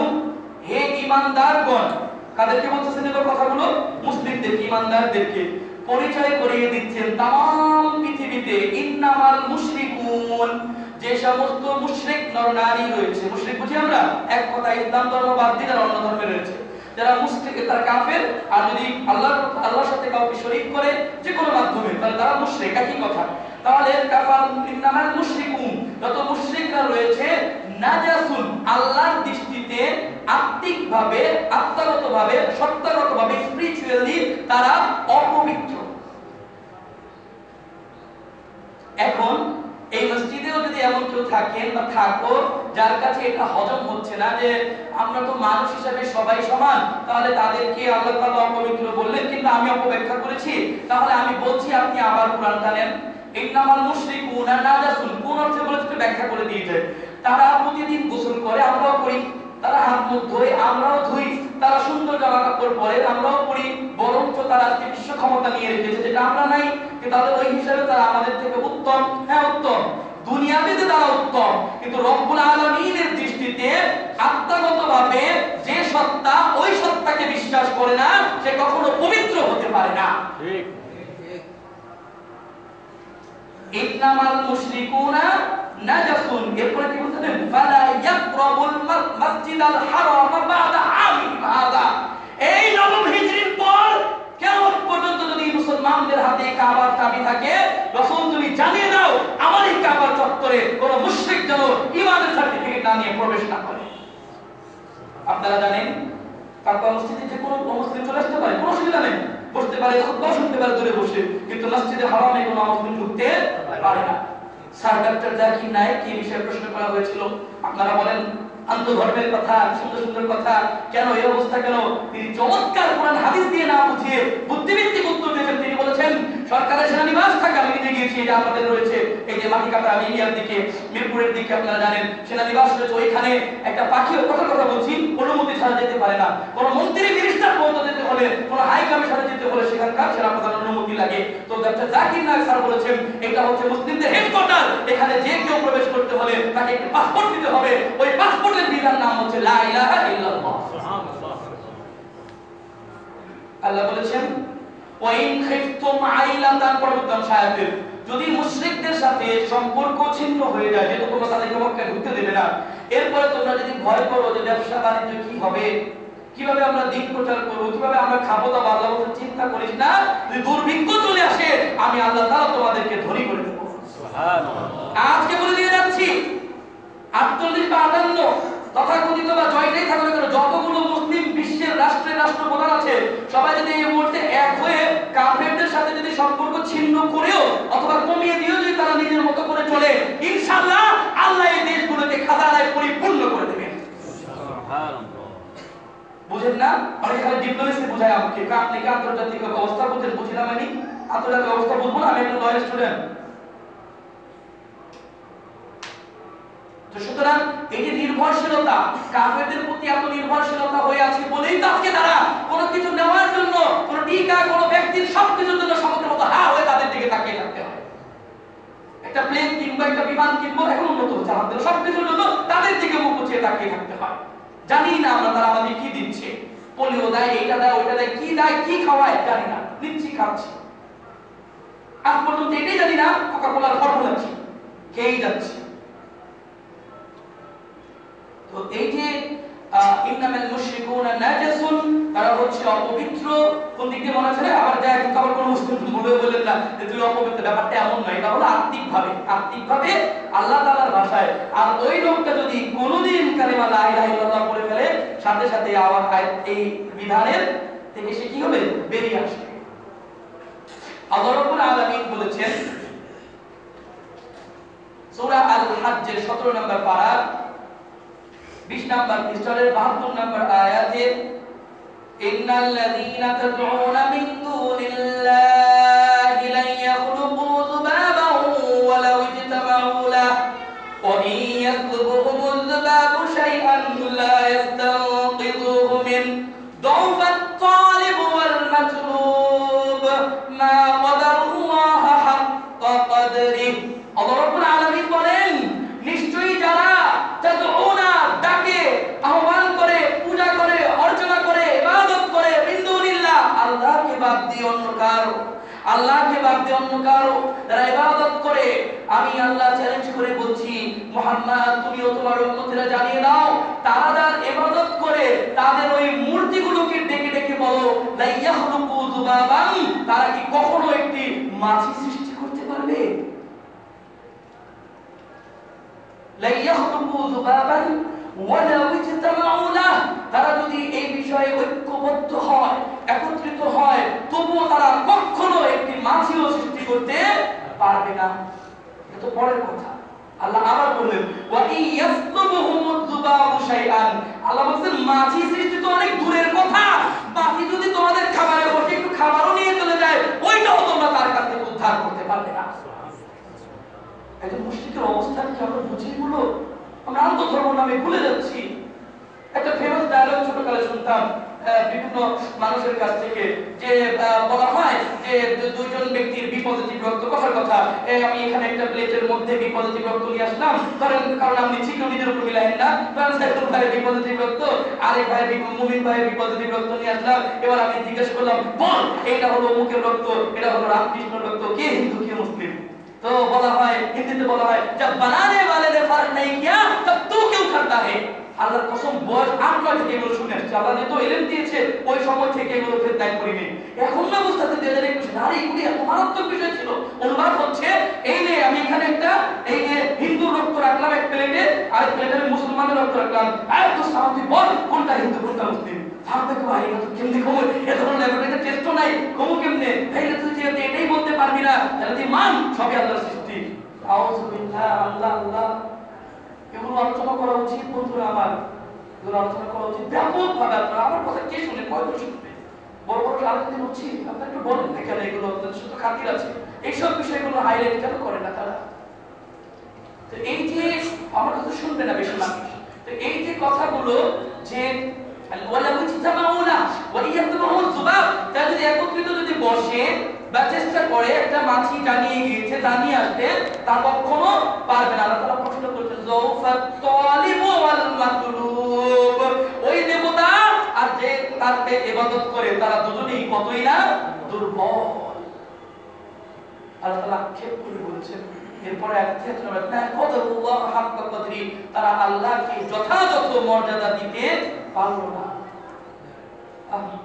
হে ঈমানদারগণ। কাদেরকে বলতেছেন এই কথাগুলো? মুসলিমদেরকে, ঈমানদারদেরকে পরিচয় করিয়ে দিচ্ছেন তাম পৃথিবীতে। ইন্নামাল মুশরিকুন, যে সমস্ত মুশরিক নরনারী রয়েছে, মুশরিক বুঝি আমরা এক কথা ইসলাম ধর্ম বাদ দিয়ে যারা অন্য ধর্মে রয়েছে, যারা মুশরিক, তারা কাফের। আর যদি আল্লাহর সাথে কাউকে শরীক করে যে কোনো মাধ্যমে, তাহলে তারা মুশরিক, একই কথা। তাহলে কাফার ইন্নামাল মুশরিকুন, যত মুশরিকরা রয়েছে, নাজাসুন, আল্লাহর দৃষ্টিতে আত্মিকভাবে, আত্মাগতভাবে, সত্তাগতভাবে, স্পিরিচুয়ালি তারা অপবিত্র। এখন এই মসজিদেও যদি এমন কেউ থাকেন বা থাকো যার কাছে এটা হজম হচ্ছে না যে আমরা তো মানুষ হিসেবে সবাই সমান, তাহলে তাদেরকে আল্লাহ তাআলা অপবিত্র বললেন, কিন্তু আমি অপব্যাখ্যা করেছি, তাহলে আমি বলছি আপনি আবার কোরআনটা নেন। ইন্নামাল মুশরিকুনা নাজাসুন, কোন অর্থে বলেছে একটু ব্যাখ্যা করে দিয়েছে। তারা প্রতিদিন গোসল করে, আমরাও করি, তারা হাত মুখ ধোয়, আমরাও ধুই, তারা সুন্দর জামা কাপড় পরে, আমরাও পরি, বরঞ্চ তারা বিশ্ব ক্ষমতা নিয়ে রেখেছে যেটা আমরা নাই, কিন্তু তাহলে ওই হিসাবে তারা আমাদের থেকে উত্তম। হ্যাঁ উত্তম, দুনিয়াতে তারা উত্তম, কিন্তু রব্বুল আলামিনের দৃষ্টিতে আত্মাগতভাবে যে সত্তা, ওই সত্তাকে বিশ্বাস করে না, সে কখনো পবিত্র হতে পারে না। ঠিক। ইন্নামাল মুশরিকুনা নাজাসুন, এরপরে কি বলছেন? ফালা ইয়াকরাবুল মাসজিদাল হারাম বাদা আমিন হাযা, এই নবম হিজরির পর কিয়ামত পর্যন্ত যদি মুসলমানদের হাতে কাবার চাবি থাকে, রাসূল তুমি জানিয়ে দাও আমার এই কাবার চত্বরে কোন মুশরিক যেন ঈমানের সার্টিফিকেট না নিয়ে প্রবেশ না করে। আপনারা জানেন কাবা মসজিদে যে কোনো মুসলিম চলে আসতে পারে, কোনো অসুবিধা নেই, বসতে পারে, খুতবা শুনতে পারে দূরে বসে, কিন্তু মসজিদে হারামে কোনো মুসলিম ঢুকতে পারে না। স্যার ডক্টর জাকির নায়েক এই বিষয়ে প্রশ্ন করা হয়েছিল, আপনারা বলেন আন্তধর্মের কথা, সুন্দর সুন্দর কথা, কেন এই অবস্থা কেন? তিনি চমৎকার কোরআন হাদিস দিয়ে না বুঝিয়ে বুদ্ধিভিত্তিক উত্তর দিয়েছেন। তিনি বলেছেন সরকারের সেনানিবাস থাকে, আমি নিজে গিয়েছি, এটা আমাদের রয়েছে এই যে মাটিকাটা এরিয়ার দিকে, মিরপুরের দিকে, আপনারা জানেন সেনানিবাস রয়েছে, ওইখানে একটা পাখিও কথা বলছি অনুমতি ছাড়া যেতে পারে না। কোন মন্ত্রী মিনিস্টার পর্যন্ত যেতে হলে, কোন হাই কমিশনে যেতে হলে সেখানকার সেনাপ্রধানের অনুমতি লাগে। তো ডক্টর জাকির নায়েক স্যার বলেছেন এটা হচ্ছে মুসলিমদের হেডকোয়ার্টার, এখানে যে কেউ প্রবেশ করতে হলে তাকে একটা পাসপোর্ট দিতে হবে, ওই পাসপোর্টের বিধান নাম হচ্ছে লা ইলাহা ইল্লাল্লাহ। আল্লাহ বলেছেন ওয়াইন খিফতুম আইলাতান, পরবর্তী আয়াতের, যদি মুশরিকদের সাথে সম্পর্ক ছিন্ন হয়ে যায়, যে তোমরা তাদেরকে মক্কায় ঢুকতে দেবে না, এরপরে তোমরা যদি ভয় করো যে ব্যবসা বাণিজ্য কি হবে, কিভাবে আমরা দিন প্রচার করব, কিভাবে আমরা খাবো দাবো, আল্লাহ বলেন চিন্তা করিস না, যদি দুর্ভিক্ষ চলে আসে আমি আল্লাহ তাআলা তোমাদেরকে ধনী করে দেব। সুবহানাল্লাহ। আজকে বলে দিয়ে যাচ্ছি 48 বা 58 তথাকথিত বা জয়টাই থাকবে কেন, যতগুলো মুসলিম বিশ্বের রাষ্ট্রপ্রধান আছে, সবাই যদি এই মুহূর্তে এক হয়ে কাফেরদের সাথে যদি সম্পর্ক ছিন্ন করেও অথবা কমিয়ে দিয়েও যদি তারা নিজের মতো করে চলে, ইনশাআল্লাহ আল্লাহ এই দেশগুলোকে খাজানায় পরিপূর্ণ করে দেবেন। সুবহানাল্লাহ। বুঝেন না? অনেকে খালি ডিপ্লোমেসি বোঝায় আমাকে, আপনি কি আন্তর্জাতিক অবস্থা বুঝেন? বুঝিলাম আমি আন্তর্জাতিক অবস্থা বুঝবো না, আমি একটা লয়ার স্টুডেন্ট। তো সুতরাং এই যে নির্ভরশীলতা, কাফেরদের প্রতি এত নির্ভরশীলতা হয়ে আছে বলেই তো আজকে তারা কোনো কিছু তাকিয়ে থাকতে হয়। জানি না আমরা তারা আমাদের কি দিচ্ছে, পোলিও দেয়, এটা দেয়, ওইটা দেয়, কি দেয়, কি খাওয়ায় জানি না, নিচ্ছি খাচ্ছি। আজ পর্যন্ত এটাই জানি না কোকা কোলার ফর্মুলা কি, খেয়েই যাচ্ছি। তো এই যে ইন্নামাল মুশরিকুনা নাজাসুন, তারা হচ্ছে অপবিত্র, কোন দিক দিয়ে মনে আছে না? আবার যায় কিন্তু আবার কোন মুসলিম বলেন না যে তুই অপবিত্র, ব্যাপারটা এমন নয়। এটা হলো আত্মিকভাবে আল্লাহ তাআলার ভাষায়। আর ওই লোকটা যদি কোনোদিন কালিমা লা ইলাহা ইল্লাল্লাহ পড়ে ফেলে, সাথে সাথে এই বিধানের থেকে সে কি হবে? বেরিয়ে আসবে। আল্লাহ রাব্বুল আলামিন বলেছেন সূরা আল হজ্জের 17 নম্বর পারা 20 নম্বর পৃষ্ঠার 72 নম্বর আয়াতে, ইন্নাল্লাযীনা তাদউনা মিন দুনিল্লাহি লা ইয়াখলুকু যুবাবান ওয়া লাউ ইজতামাউ লাহু ওয়া ইন ইয়াসলুবহুমুয যুবাবু শাইআন লা ইয়াস্তানকিযুহু মিন দু'ফাত তালিব ওয়াল মাতলুব মা কাদারুল্লাহ হাক্কা কদরিহি। আল্লাহ রাব্বুল আলামিন বলেন, নিশ্চয়ই যারা তাদউনা ডাকে, আহ্বান করে, পূজা করে, অর্চনা করে, ইবাদত করে মিন দুনিল্লাহ, আল্লাহকে বাদ দিয়ে অন্য কারো, আল্লাহকে বাদ দিয়ে অন্য কারো যারা ইবাদত করে, আমি আল্লাহ চ্যালেঞ্জ করে বলছি, মুহাম্মদ তুমিও তোমার উম্মতেরা জানিয়ে দাও, তারা যারা ইবাদত করে তাদের ওই মূর্তিগুলোকে ডেকে ডেকে বলো, লা ইয়াখলুকু যুবাবান, তারা কি কখনো একটি মাছি সৃষ্টি করতে পারবে? লা ইয়াখলুকু যুবাবান ওয়া লাউ ইজতামাউ লাহু, তারা যদি এই বিষয়ে ঐক্যবদ্ধ হয়, একত্রিত হয়, তবুও তারা কখনো একটি মাছিও সৃষ্টি করতে পারবে না। এটা তো পরের কথা। আল্লাহ আবার বললেন, ওয়া ইয়াসলুবহুমুয যুবাবু শাইআন, আল্লাহ বলেন মাছি সৃষ্টি তো অনেক দূরের কথা, মাছি যদি তোমাদের খাবারে বসে একটু খাবারও নিয়ে চলে যায়, ওইটাও তোমরা তার কাছ থেকে উদ্ধার করতে পারবে না। একজন মুশরিকের অবস্থা কি আমরা বুঝেই বলো? আমরা আন্তধর্ম নামে ভুলে যাচ্ছি। একটা ফেমাস ডায়লগ ছোটকালে শুনতাম বিভিন্ন মানুষের কাছ থেকে, যে বলা হয় যে দুইজন ব্যক্তির বি পজিটিভ রক্ত, কথার কথা, আমি এখানে একটা প্লেটের মধ্যে বি পজিটিভ রক্ত নিয়ে আসলাম, কারণ আমি নিচ্ছি, কেউ নিজের উপর মিলাইন না, কারণ সাইফুল ভাই বি পজিটিভ রক্ত, আরেক ভাই মুমিন ভাই বি পজিটিভ রক্ত নিয়ে আসলাম। এবার আমি জিজ্ঞেস করলাম, বল এটা হলো মুখের রক্ত, এটা হলো রামকৃষ্ণ রক্ত, কে হিন্দু কে মুসলিম? তো বলা হয়, হিন্দিতে বলা হয়, जब बनाने वाले ने फर्क नहीं किया तब तू क्यों करता है। আল্লাহর কসম, বয়স 8 থেকে এগুলো শুনে আসছে। আল্লাহ যে তো এলেম দিয়েছে, ওই সময় থেকে এগুলো ফেরদাই করিনি। এখন না বুঝতে 2021 নারী এগুলি এত মারাত্মক বিষয় ছিল। অনুবাদ হচ্ছে, এই যে আমি এখানে একটা এই যে হিন্দু রক্ত রাখলাম এক প্লেটে, আর প্লেটে মুসলমানের রক্ত রাখলাম, আর তো সামনে বল কোনটা হিন্দু কোনটা মুসলিম। সামনে তো ভাই এটা তো কেমনে কমে, এত বড় ল্যাবরেটরি টেস্টও নাই, কমু কেমনে? তাইলে তুই যে এটাই বলতে পারবি না, তাহলে তুই মান সবই আল্লাহর সৃষ্টি। আউযু বিল্লাহ, আল্লাহ আল্লাহ। এগুলো আলোচনা করা উচিত বন্ধুরা আমার, এগুলো আলোচনা করা উচিত ব্যাপকভাবে। আপনারা আমার কথা কে শুনে, কয়জন শুনবে? বড় বড় আলোচনা হচ্ছে, আপনারা একটু বলেন না কেন এগুলো আপনাদের শুধু খাতির আছে, এইসব বিষয়গুলো হাইলাইট কেন করে না তারা? তো এই যে আমার কথা শুনবে না বেশি মানুষ, তো এই যে কথাগুলো যে ওয়ালা উজতামাউলা ওয়া ইয়াতবাহুল যুবাব, তারা যদি একত্রিত যদি বসে বা চেষ্টা করে একটা মাছি জানিয়ে গিয়েছে, জানিয়ে আসতে, তা কখনো পারবে না। আল্লাহ তাআলা প্রশ্ন করছেন, যাওফাত তালিব ওয়াল মাতলুব, ওই দেবতা আর যে তাকে ইবাদত করে তারা দুজনেই কতই না দুর্বল। আল্লাহ তাআলা আক্ষেপ করে বলছেন, এরপরে কদরুল্লাহ হাক্কা কদরি, তারা আল্লাহকে যথাযথ মর্যাদা দিতে পারল না। আল্লাহ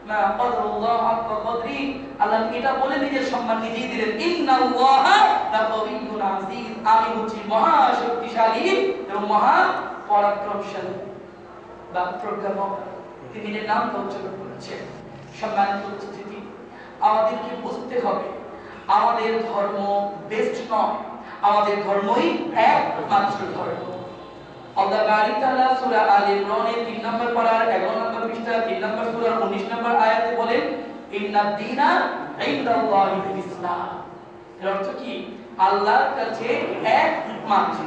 না কদরুল্লাহ হাক্কা কদরি, আল্লাহ এটা বলে নিজের সম্মান নিজেই দিলেন, ইন্নাল্লাহা লাকাবিয়্যুন আযীজ, আমি হচ্ছি মহা শক্তিশালী এবং মহা পরাক্রমশালী বা প্রজ্ঞাময়। তিনি নিজের নাম উচ্চারণ করেছেন। সম্মানিত উপস্থিতি, আমাদেরকে বুঝতে হবে আমাদের ধর্ম বেস্ট নয়, আমাদের ধর্মই একমাত্র ধর্ম। আল্লাহ বারী তাআলা সূরা আল ইমরানের 3 নম্বর পারার 11 নম্বর পৃষ্ঠা 3 নম্বর সূরার 19 নম্বর আয়াতে বলেন, ইন্নাদ দীনা ইনদাল্লাহিল ইসলাম। এর অর্থ কি? আল্লাহর কাছে একমাত্র,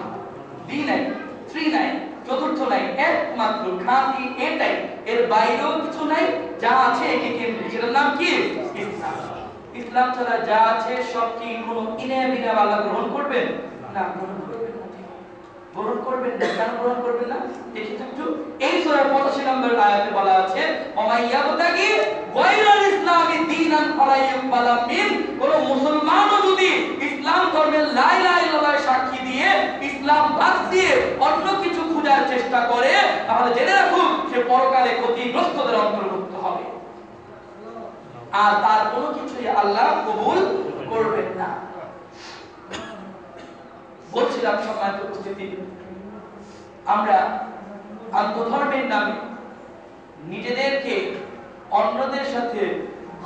দ্বি নাই, থ্রি নাই, চতুর্থ নাই, একমাত্র খাঁটি এটাই, এর বাইরেও কিছু নাই, যা আছে একে কেন্দ্রে, সেটার নাম কি? ইসলাম। ইসলাম ছাড়া যা আছে সব কি কোনো ইনে বিনা আল্লাহ গ্রহণ করবেন না? গ্রহণ করবেন না। গ্রহণ করবেন না। কেন গ্রহণ করবেন না? দেখি তো একটু। এই সূরার 85 নম্বর আয়াতে বলা আছে, ওমাইয়াবতাগি গায়রাল ইসলামি দীনান ফালা ইউকবালা মিন, কোন মুসলমানও যদি ইসলাম ধর্মের লা ইলাহা ইল্লাল্লাহ সাক্ষী দিয়ে ইসলাম বাদ দিয়ে অন্য কিছু খোঁজার চেষ্টা করে, তাহলে জেনে রাখুন সে পরকালে ক্ষতিগ্রস্তদের অন্তর্ভুক্ত হবে, আর তার কোনো কিছুই আল্লাহ কবুল করবেন না। বলছিলাম সম্মানিত উপস্থিতি, আমরা আত্মধর্মের নামে নিজেদেরকে অন্যদের সাথে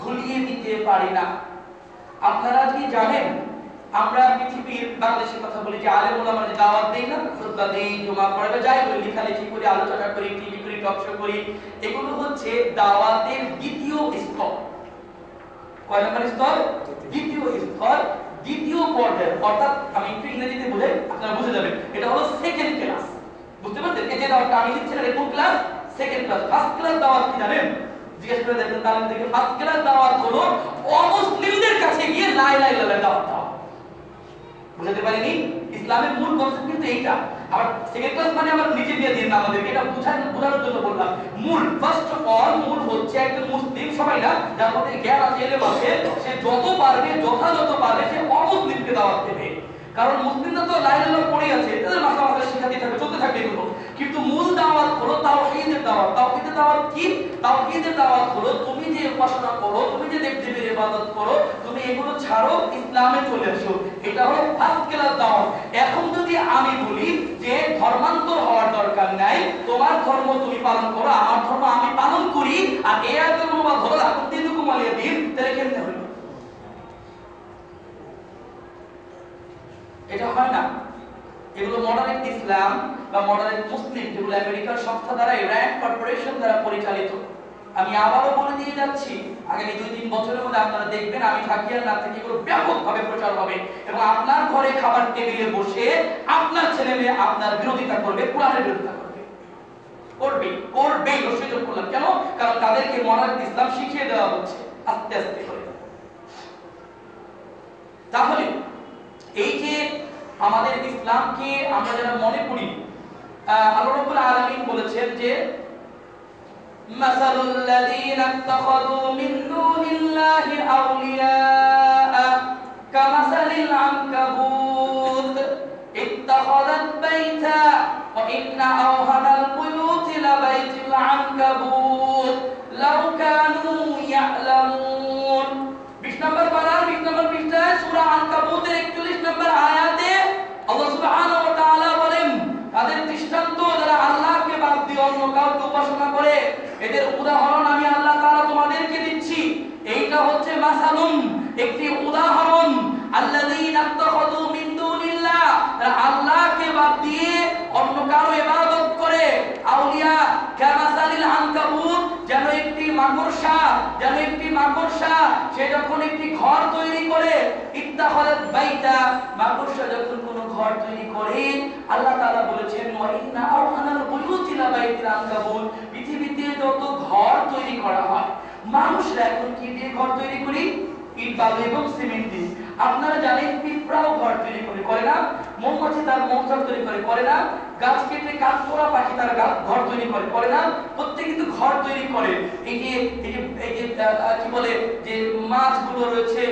ঘুলিয়ে দিতে পারি না। আপনারা কি জানেন, আমরা পৃথিবীর বাংলাদেশের কথা বলি যে আলেম ওলামা যে দাওয়াত দেই না, খুতবা দেই, জুমা পড়াই বা যাই করি, লেখালেখি করি, আলোচনা করি, টিভি করি, টক শো করি, এগুলো হচ্ছে দাওয়াতের দ্বিতীয় স্তর। কয় নম্বর স্তর? দ্বিতীয় স্তর, দ্বিতীয় পর্যায়ে। অর্থাৎ আমি একটু ইংরেজিতে বুঝাই, আপনারা বুঝে যাবেন, এটা হলো সেকেন্ড ক্লাস। বুঝতে পারছেন? এই যে দাওয়াতটা আমি দিচ্ছি না, কোন class? Second class. First class দাওয়াত কি জানেন? জিজ্ঞেস করে দেখেন তাহলে দেখে, ফার্স্ট ক্লাস দাওয়াত হলো অমুসলিমদের কাছে গিয়ে লা ইলাহা ইল্লাল্লাহ দাওয়াত দাও। বুঝাতে পারিনি? ইসলামের মূল কনসেপ্ট কিন্তু এইটা। আর সেকেন্ড ক্লাস মানে আমরা নিচে দিয়ে দিন আমাদেরকে, এটা বোঝানোর জন্য বললাম। মূল, ফার্স্ট অফ অল, মূল হচ্ছে একজন মুসলিম, সবাই না, যার মধ্যে জ্ঞান আছে, এলেম আছে, সে যত পারবে, যথাযথ পারবে, সে অমুসলিমকে দাওয়াত দেবে। কারণ মুসলিমরা তো লা ইলাহা ইল্লাল্লাহ পড়ে আছে, তাদের মাসা মাসা শিক্ষা দিয়ে থাকবে, চলতে থাকবে এগুলো। কিন্তু মূল দাওয়াত হলো তাওহীদের দাওয়াত। তাওহীদের দাওয়াত কি? তাওহীদের দাওয়াত হলো তুমি যে উপাসনা করো, তুমি যে দেব-দেবীর ইবাদত করো, তুমি এগুলো ছাড়ো, ইসলামে চলে আসো। এটা হলো ফার্স্ট ক্লাস দাওয়াত। এখন যদি আমি বলি যে ধর্মান্তর হওয়ার দরকার নাই, তোমার ধর্ম তুমি পালন করো, আমার ধর্ম আমি পালন করি, আর এই আয়াতের অনুবাদ হলো লাকুম দীনুকুম ওয়ালিয়া দীন, তাহলে কেমনে হলো? এটা হয় না। এগুলো মডারেট ইসলাম বা মডারেট মুসলিম, যেগুলো আমেরিকার সংস্থা দ্বারা, র্যান্ড কর্পোরেশন দ্বারা পরিচালিত। আমি আবারও বলে দিয়ে যাচ্ছি, আগামী 2-3 বছরের মধ্যে আপনারা দেখবেন আমি থাকি আর না থাকি এগুলো ব্যাপকভাবে প্রচার হবে, এবং আপনার ঘরে খাবার টেবিলে বসে আপনার ছেলে মেয়ে আপনার বিরোধিতা করবে, কোরআনের বিরোধিতা করবে, করবে অবশ্যই যোগ করলাম। কেন? কারণ তাদেরকে মডারেট ইসলাম শিখিয়ে দেওয়া হচ্ছে আস্তে আস্তে করে। তাহলে এই যে আমাদের ইসলামকে আমরা যারা মনে করি, আল্লাহ রাব্বুল আলামিন বলেছেন যে মাসালুল লাযীনা ইত্তাখাযু মিন দুনিল্লাহি আউলিয়া কামাসালিল আনকাবুত ইত্তাখাযাত বাইতা ওয়া ইন্না আওহানাল বুয়ুতি লাবাইতুল আনকাবুত লাউ কানু ইয়ালামুন। 20 নম্বর পারার 20 নম্বর পৃষ্ঠায় সূরা আনকাবুতের 41 নম্বর আয়াতে আল্লাহ সুবহানাহু ওয়া তাআলা বলেন, তাদের দৃষ্টান্ত যারা আল্লাহকে বাদ দিয়ে অন্য কাউকে উপাসনা করে, এদের উদাহরণ আমি আল্লাহ তাআলা তোমাদেরকে দিচ্ছি। এইটা হচ্ছে মাসালুন, একটি উদাহরণ। আল্লাযীনা ইত্তাখাযু মিন দুনিল্লাহ, যারা আল্লাহকে বাদ দিয়ে অন্য কারো ইবাদত করে, আউলিয়া কামাসালিল আনকাবুত, যেন একটি মাকড়সা সে যখন একটি ঘর তৈরি করে, ইত্তাখাযাত বাইতা, মাকড়সা যখন কোনো ঘর তৈরি করে, আল্লাহ তাআলা বলেছেন ওয়া ইন্না আওহানাল বুয়ুতি লাবাইতুল আনকাবুত, পৃথিবীতে যত ঘর তৈরি করা হয়, মানুষরা এখন কি দিয়ে ঘর তৈরি করি? ইট বালু এবং সিমেন্ট দিয়ে। আপনারা জানেন পিঁপড়াও ঘর তৈরি করে না? মৌমাছি তার মৌচাক তৈরি করে না? গাছ কেটে কাঠমোড়া পাখি তার ঘর তৈরি করে না? প্রত্যেক কিন্তু ঘর তৈরি করে। এই যে কি বলে যে মাছগুলো রয়েছে,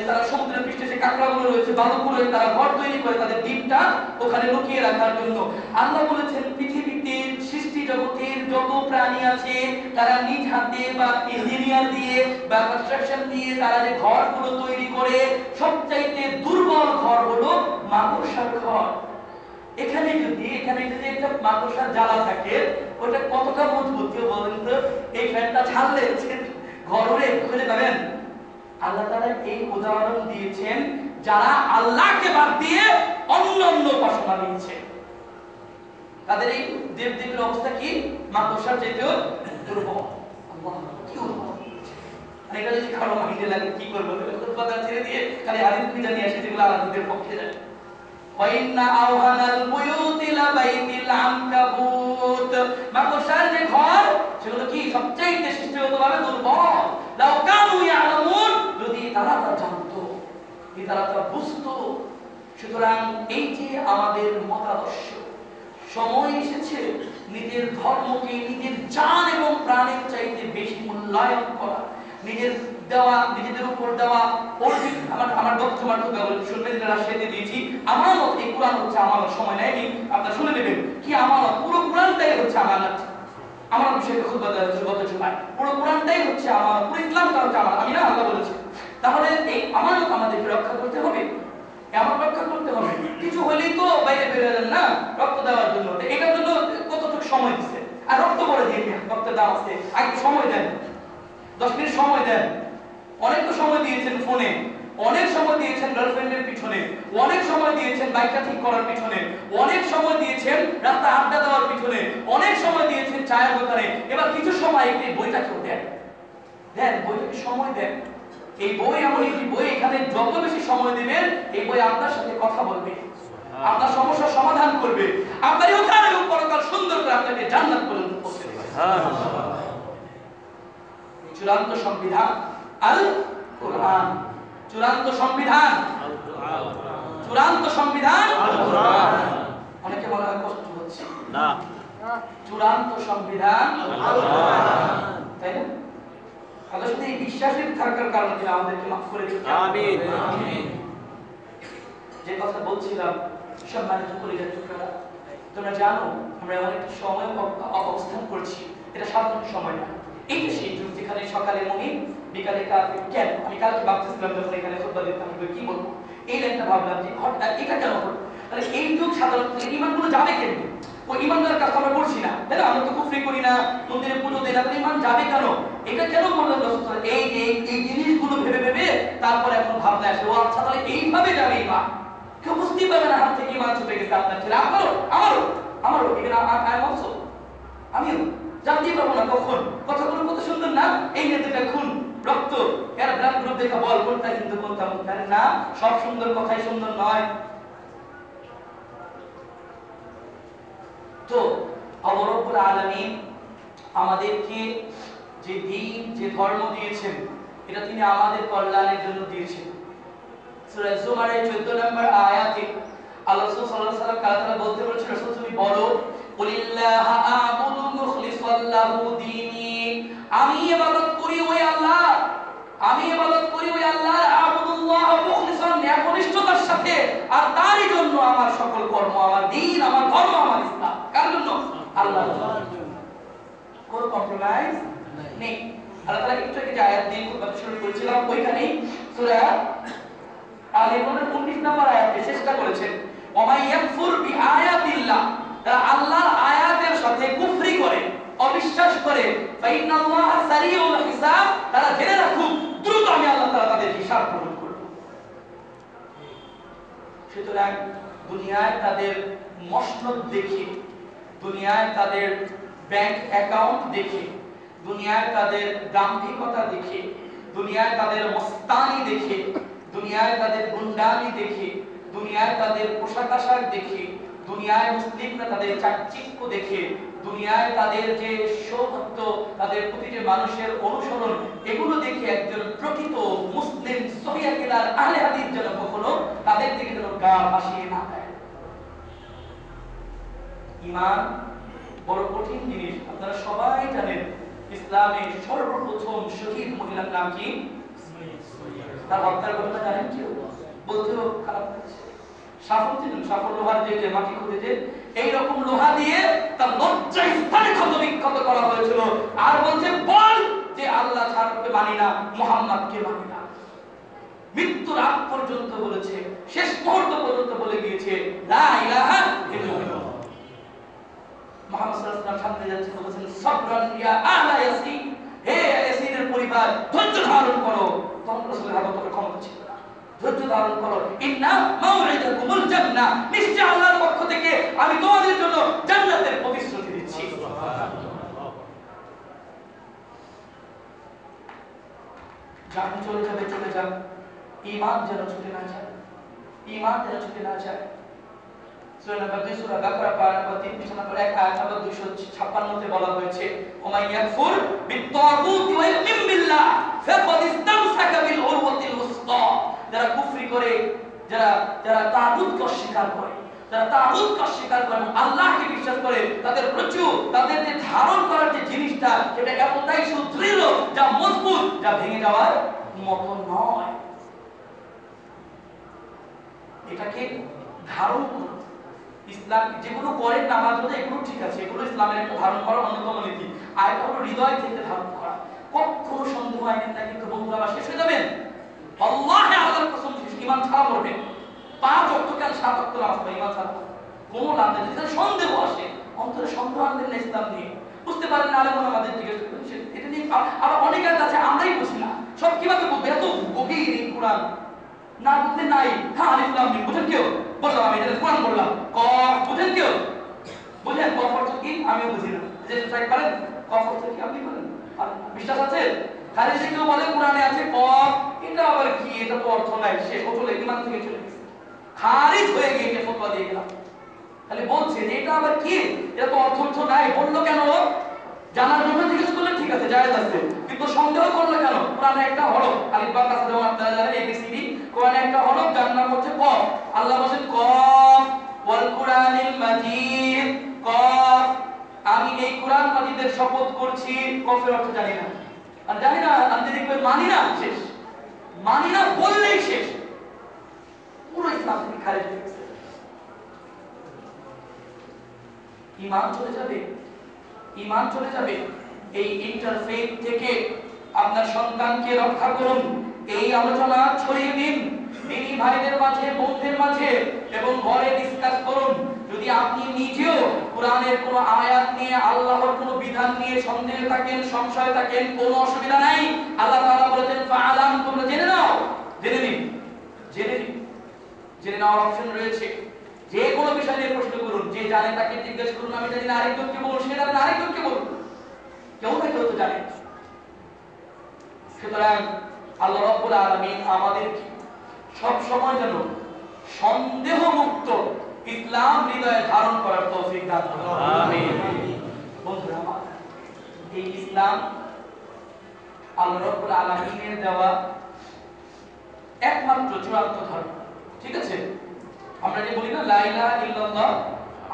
তারা সমুদ্রের পৃষ্ঠে যে কাঁকড়াগুলো রয়েছে, বালুগুলো, তারা ঘর তৈরি করে তাদের ডিমটা ওখানে লুকিয়ে রাখার জন্য। আল্লাহ বলেছেন পৃথিবীতে সৃষ্টি জগতের যত প্রাণী আছে, তারা নিজ হাতে বা ইঞ্জিনিয়ার দিয়ে বা কনস্ট্রাকশন দিয়ে তারা যে ঘরগুলো তৈরি করে, সবচাইতে দুর্বল ঘর হলো মাকড়সার ঘর। এখানে যদি একটা মাকড়সার জ্বালা থাকে, ওটা কতটা মজবুত কেউ বলেন তো? এই ফ্যানটা ছাড়লে ঘর উড়ে খুলে যাবেন। আল্লাহ তাআলা এই উদাহরণ দিয়েছেন যারা আল্লাহকে বাদ দিয়ে অন্য উপাসনা দিয়েছে, তাদের এই দেব-দেবীর অবস্থা কি? মাকড়সার চাইতেও দুর্বল। আল্লাহ কি উদাহরণ! এটা যদি কারো মাইন্ডে লাগে কি করবো? কথা ছেড়ে দিয়ে খালি হাদিস খুঁজে নিয়ে আসে যেগুলো আল্লাহদের পক্ষে যায়। ওয়া ইন্না আওহানাল বুয়ুতি লাবাইতুল আনকাবুত, মাকড়সার যে ঘর সেগুলো কি সবচেয়ে সৃষ্টিগতভাবে দুর্বল। লাউ কানু ইয়ালামুন, যদি তারা তা জানতো, যদি তারা তা বুঝতো। সুতরাং এই যে আমাদের মতাদর্শ, সময় এসেছে নিজের ধর্মকে নিজের জান এবং প্রাণের চাইতে বেশি মূল্যায়ন করা, নিজের দেওয়া, নিজেদের উপর দেওয়া অর্জিত। আমার বক্তব্য শুনবেন, যেটা রাশিয়াতে দিয়েছি, আমানত। এই কোরআন হচ্ছে আমানত। সময় নেয়নি, আপনারা শুনে নেবেন কি আমানত। পুরো কোরআনটাই হচ্ছে আমানত। আমার বিষয়টা খুব গত জুমায় পুরো কোরআনটাই হচ্ছে আমানত, পুরো ইসলামটা হচ্ছে আমানত। আমি না, আল্লাহ বলেছে। তাহলে এই আমানত আমাদেরকে রক্ষা করতে হবে, এমন রক্ষা করতে হবে। কিছু হলেই তো বাইরে বেরোলেন না রক্ত দেওয়ার জন্য, এটার জন্য কতটুকু সময় দিচ্ছে। আর রক্ত করে দিয়ে রক্তের দাম আছে, আগে সময় দেন, 10 মিনিট সময় দেন। অনেক তো সময় দিয়েছেন ফোনে, অনেক সময় দিয়েছেন গার্লফ্রেন্ডের পিছনে, অনেক সময় দিয়েছেন বাইকটা ঠিক করার পিছনে, অনেক সময় দিয়েছেন রাস্তা আড্ডা দেওয়ার পিছনে, অনেক সময় দিয়েছেন চায়ের দোকানে। এবার কিছু সময় এই বইটা কেউ দেন, দেন বইটাকে সময় দেন। এই বই এমন একটি বই, এখানে যত বেশি সময় দিবেন এই বই আপনার সাথে কথা বলবে, আপনার সমস্যার সমাধান করবে, আপনার ইহকাল এবং পরকাল সুন্দর করে আপনাকে জান্নাত পর্যন্ত পৌঁছে দেবে। চূড়ান্ত সংবিধান আল কোরআন, চূড়ান্ত সংবিধান আল কোরআন, চূড়ান্ত সংবিধান আল কোরআন। অনেকে বলে কষ্ট হচ্ছে না, চূড়ান্ত সংবিধান আল কোরআন, তাই না? আল্লাহ শুধু এই বিশ্বাসের থাকার কারণে তিনি আমাদেরকে মাফ করে দিন, আমিন আমিন। যে কথা বলছিলাম, সম্মানিত পরিবার টুকরা, তোমরা জানো আমরা অনেক সময় অবস্থান করছি, এটা সাধারণ সময় না। এই যে সেই যুগ যেখানে সকালে মুমিন বিকালে কাফির। কেন? আমি কালকে ভাবতেছিলাম যখন এখানে খুতবা দিতাম কি বলবো, এই লাইনটা ভাবলাম যে হঠাৎ এটা কেন হলো। তাহলে এই যুগ সাধারণত ঈমানগুলো যাবে কেন? ওই ঈমানদার কাজ আমরা করছি না, তাই না? আমরা তো কুফরি করি না, মন্দিরে পুজো দেই না, ঈমান যাবে কেন? এটা কেন বললেন রাসূল? এই যে এই জিনিসগুলো ভেবে ভেবে তারপর এখন ভাবনা আসে, ও আচ্ছা তাহলে এইভাবে যাবে ঈমান। কেউ বুঝতেই পারবে না হাত থেকে ঈমান ছুটে গেছে আপনার ছেলে, আমারও এখানে আমিও জানতেই পারবো না কখন। কথাগুলো কত সুন্দর না, এই নেতাটা খুন রক্ত, এর ব্লাড গ্রুপ দেখা বল কোনটা কিন্তু কোনটা মুখের না, সব সুন্দর কথাই সুন্দর নয়। তো আল্লাহ রাব্বুল আলামিন আমাদেরকে যে দ্বীন, যে ধর্ম দিয়েছেন, এটা তিনি আমাদের কল্যাণের জন্য দিয়েছেন। সূরা জুমারের 14 নম্বর আয়াতে আল্লাহ রাসূল সাল্লাল্লাহু আলাইহি ওয়াসাল্লাম কালাতারা বলতে বলেছেন, রাসূল তুমি বলো কুলিল্লাহ আ'বুদু মুখলিসাল লাহু দীনি, আমি ইবাদত করি ওই আল্লাহ, আমি ইবাদত করি ওই আল্লাহ, আ'বুদুল্লাহ মুখলিসান, একনিষ্ঠতার সাথে, আর তারই জন্য আমার সকল কর্ম, আমার দ্বীন, আমার ধর্ম, আমার ইসলাম। কার জন্য? আল্লাহর জন্য। কোন কম্প্রোমাইজ নেই। আল্লাহ তাআলা একটু আগে যে আয়াত দিয়ে খুতবা শুরু করেছিলাম, ওইখানেই সূরা আল ইমরানের 19 নম্বর আয়াতে চেষ্টা করেছেন, ওমাই ইয়াকফুর বিআয়াতিল্লাহ, তারা আল্লাহর আয়াতের সাথে কুফরি করে, অবিশ্বাস করে, ফাইনাল্লাহ সারিউল হিসাব, তারা জেনে রাখুক দ্রুত আমি আল্লাহ তাআলা তাদের হিসাব গ্রহণ করব। সুতরাং দুনিয়ায় তাদের মসনদ দেখে, দুনিয়ায় তাদের ব্যাংক অ্যাকাউন্ট দেখে, দুনিয়ায় তাদের দাম্ভিকতা দেখে, দুনিয়ায় তাদের মস্তানি দেখে, দুনিয়ায় তাদের গুন্ডামি দেখে, দুনিয়ায় তাদের পোশাক আশাক দেখে, দুনিয়ায় মুসলিমরা তাদের চাকচিক্য দেখে, দুনিয়ায় তাদের যে সৌভাগ্য, তাদের প্রতি যে মানুষের অনুসরণ, এগুলো দেখে একজন প্রকৃত মুসলিম সহিহ আকিদার আহলে হাদিস যেন কখনো তাদের দিকে যেন গা ভাসিয়ে না দেয়। ঈমান বড় কঠিন জিনিস। আপনারা সবাই জানেন ইসলামের সর্বপ্রথম শহীদ মহিলার নাম কি? তার হত্যার ঘটনা জানেন কেউ? বলতেও খারাপ লাগছে। সাফর ছিলেন, সাফর লোহার যে মাটি খুঁড়ে যে এইরকম লোহা দিয়ে তার লজ্জা স্থানে ক্ষত বিক্ষত করা হয়েছিল, আর বলছে বল যে আল্লাহ ছাড়াকে মানি না, মুহাম্মদকে মানি না। মৃত্যুর আগ পর্যন্ত বলেছে, শেষ মুহূর্ত পর্যন্ত বলে গিয়েছে লা ইলাহা ইল্লাল্লাহ। মুহাম্মদ সাল্লাল্লাহু আলাইহি ওয়াসাল্লাম সামনে যাচ্ছেন, বলেছেন সাবরান ইয়া আহলা ইয়াসিন, হে ইয়াসিনের পরিবার ধৈর্য ধারণ করো। তখন রাসূলের হাতে কোনো ক্ষমতা ছিল না। ধৈর্য ধারণ করো, ইন্না মাউইদাকুমুল জান্নাহ, নিশ্চয় আল্লাহর পক্ষ থেকে আমি তোমাদের জন্য জান্নাতের প্রতিশ্রুতি দিচ্ছি। সুবহানাল্লাহ। জান চলে যাবে, চলে যাক, ঈমান যেন ছুটে না যায়, ঈমান যেন ছুটে না যায়। সূরা নম্বর 2 সূরা বাকারা পারা নম্বর 3 পৃষ্ঠা নম্বর 1 আয়াত নম্বর 256 তে বলা হয়েছে, ওমাই ইয়াকফুর বিত-তাগুতি ওয়া ইউমিন বিল্লাহ ফাকাদ ইসতামসাকা বিল উরওয়াতিল উসতা, যারা কুফরি করে, যারা তাগুতকে অস্বীকার করে, যারা তাগুতকে অস্বীকার করে এবং আল্লাহকে বিশ্বাস করে, তাদের রুচু, তাদের যে ধারণ করার যে জিনিসটা, সেটা এতটাই সুদৃঢ়, যা মজবুত, যা ভেঙে যাওয়ার মতো নয়। এটাকে ধারণ করুন। ইসলাম যেগুলো করেন নামাজ রোজা এগুলো ঠিক আছে, এগুলো ইসলামের একটা ধারণ করার অন্যতম নীতি। আর এটা হলো হৃদয় থেকে ধারণ করা। কখনো সন্দেহ আনেন না, কিন্তু বন্ধুরা আবার শেষ হয়ে যাবেন। আল্লাহে আল্লাহর কসম, ঈমান ছাড়া মরবেন। 5 ওয়াক্ত কেন 7 ওয়াক্ত নামাজ পড়ে ঈমান ছাড়া কোনো লাভ নেই। যদি সন্দেহ আসে, অন্তরে সন্দেহ আনবেন না ইসলাম নিয়ে। বুঝতে পারেন না, আলেমরা আমাদের জিজ্ঞেস করেন এটা নিয়ে। আবার অনেকের কাছে আমরাই বুঝি না, সব কিভাবে বুঝবে? এত গভীর এই কোরআন না বুঝতে নাই। হ্যাঁ, আলিফ লাম মিম বুঝেন কেউ? বললাম আমি এটা কোরআন বললাম। কফ বুঝেন কেউ? বুঝেন কফ অর্থ কি? আমিও বুঝি না। যে ট্রাই করেন কফ অর্থ কি আপনি বলেন? বিশ্বাস আছে? খালি যে কেউ বলে কোরআনে আছে কফ, এটা আবার কি? এটা তো অর্থ নাই, সে চলে ঈমান থেকে চলে গেছে, খারিজ হয়ে গিয়ে ফতোয়া দিয়ে গেলাম। খালি বলছে যে এটা আবার কি? এটা তো অর্থ নাই। বললো কেন? জানার জন্য জিজ্ঞেস করলে ঠিক আছে, জায়েজ আছে, কিন্তু সন্দেহ করলে কেন? কোরআনে একটা হরফ আলিফ বা কাসা যেমন আপনারা জানেন এবিসিডি, কোরআনে একটা হরফ যার নাম হচ্ছে কফ। আল্লাহ বলেন কফ ওয়াল কুরআনিল মাজিদ, কফ, আমি এই কোরআন মাজিদের শপথ করছি। কফের অর্থ জানি না, আর জানি না আপনি দেখবেন মানি না, শেষ। মানি না বললেই শেষ, পুরো ইসলাম থেকে খারিজ হয়ে গেছে। ঈমান চলে যাবে, ঈমান চলে যাবে। এই ইন্টারফেথ থেকে আপনার সন্তানকে রক্ষা করুন। এই আলোচনা ছড়িয়ে দিন দিনী ভাইদের মাঝে, বোনদের মাঝে, এবং ঘরে ডিসকাস করুন। যদি আপনি নিজেও কোরআনের কোনো আয়াত নিয়ে, আল্লাহর কোনো বিধান নিয়ে সন্দেহে থাকেন, সংশয়ে থাকেন, কোনো অসুবিধা নাই। আল্লাহ তাআলা বলেছেন ফাআলাম, তোমরা জেনে নাও। জেনে নিন, জেনে নিন, জেনে নেওয়ার অপশন রয়েছে। যে কোনো বিষয় নিয়ে প্রশ্ন করুন, যে জানে তাকে জিজ্ঞেস করুন। আমি জানি না, আরেকজনকে বলুন, সে জানে না, আরেকজনকে বলুন। কেউ না কেউ তো জানে। সুতরাং আল্লাহ রাব্বুল আলামিন আমাদের সব সময় যেন সন্দেহ মুক্ত ইসলাম হৃদয়ে ধারণ করার তৌফিক দান করুন। আমিন। বন্ধুরা আমার, এই ইসলাম আল্লাহ রাব্বুল আলামিনের দেওয়া একমাত্র চূড়ান্ত ধর্ম। ঠিক আছে? আমরা যে বলি না লা ইলাহা ইল্লাল্লাহ,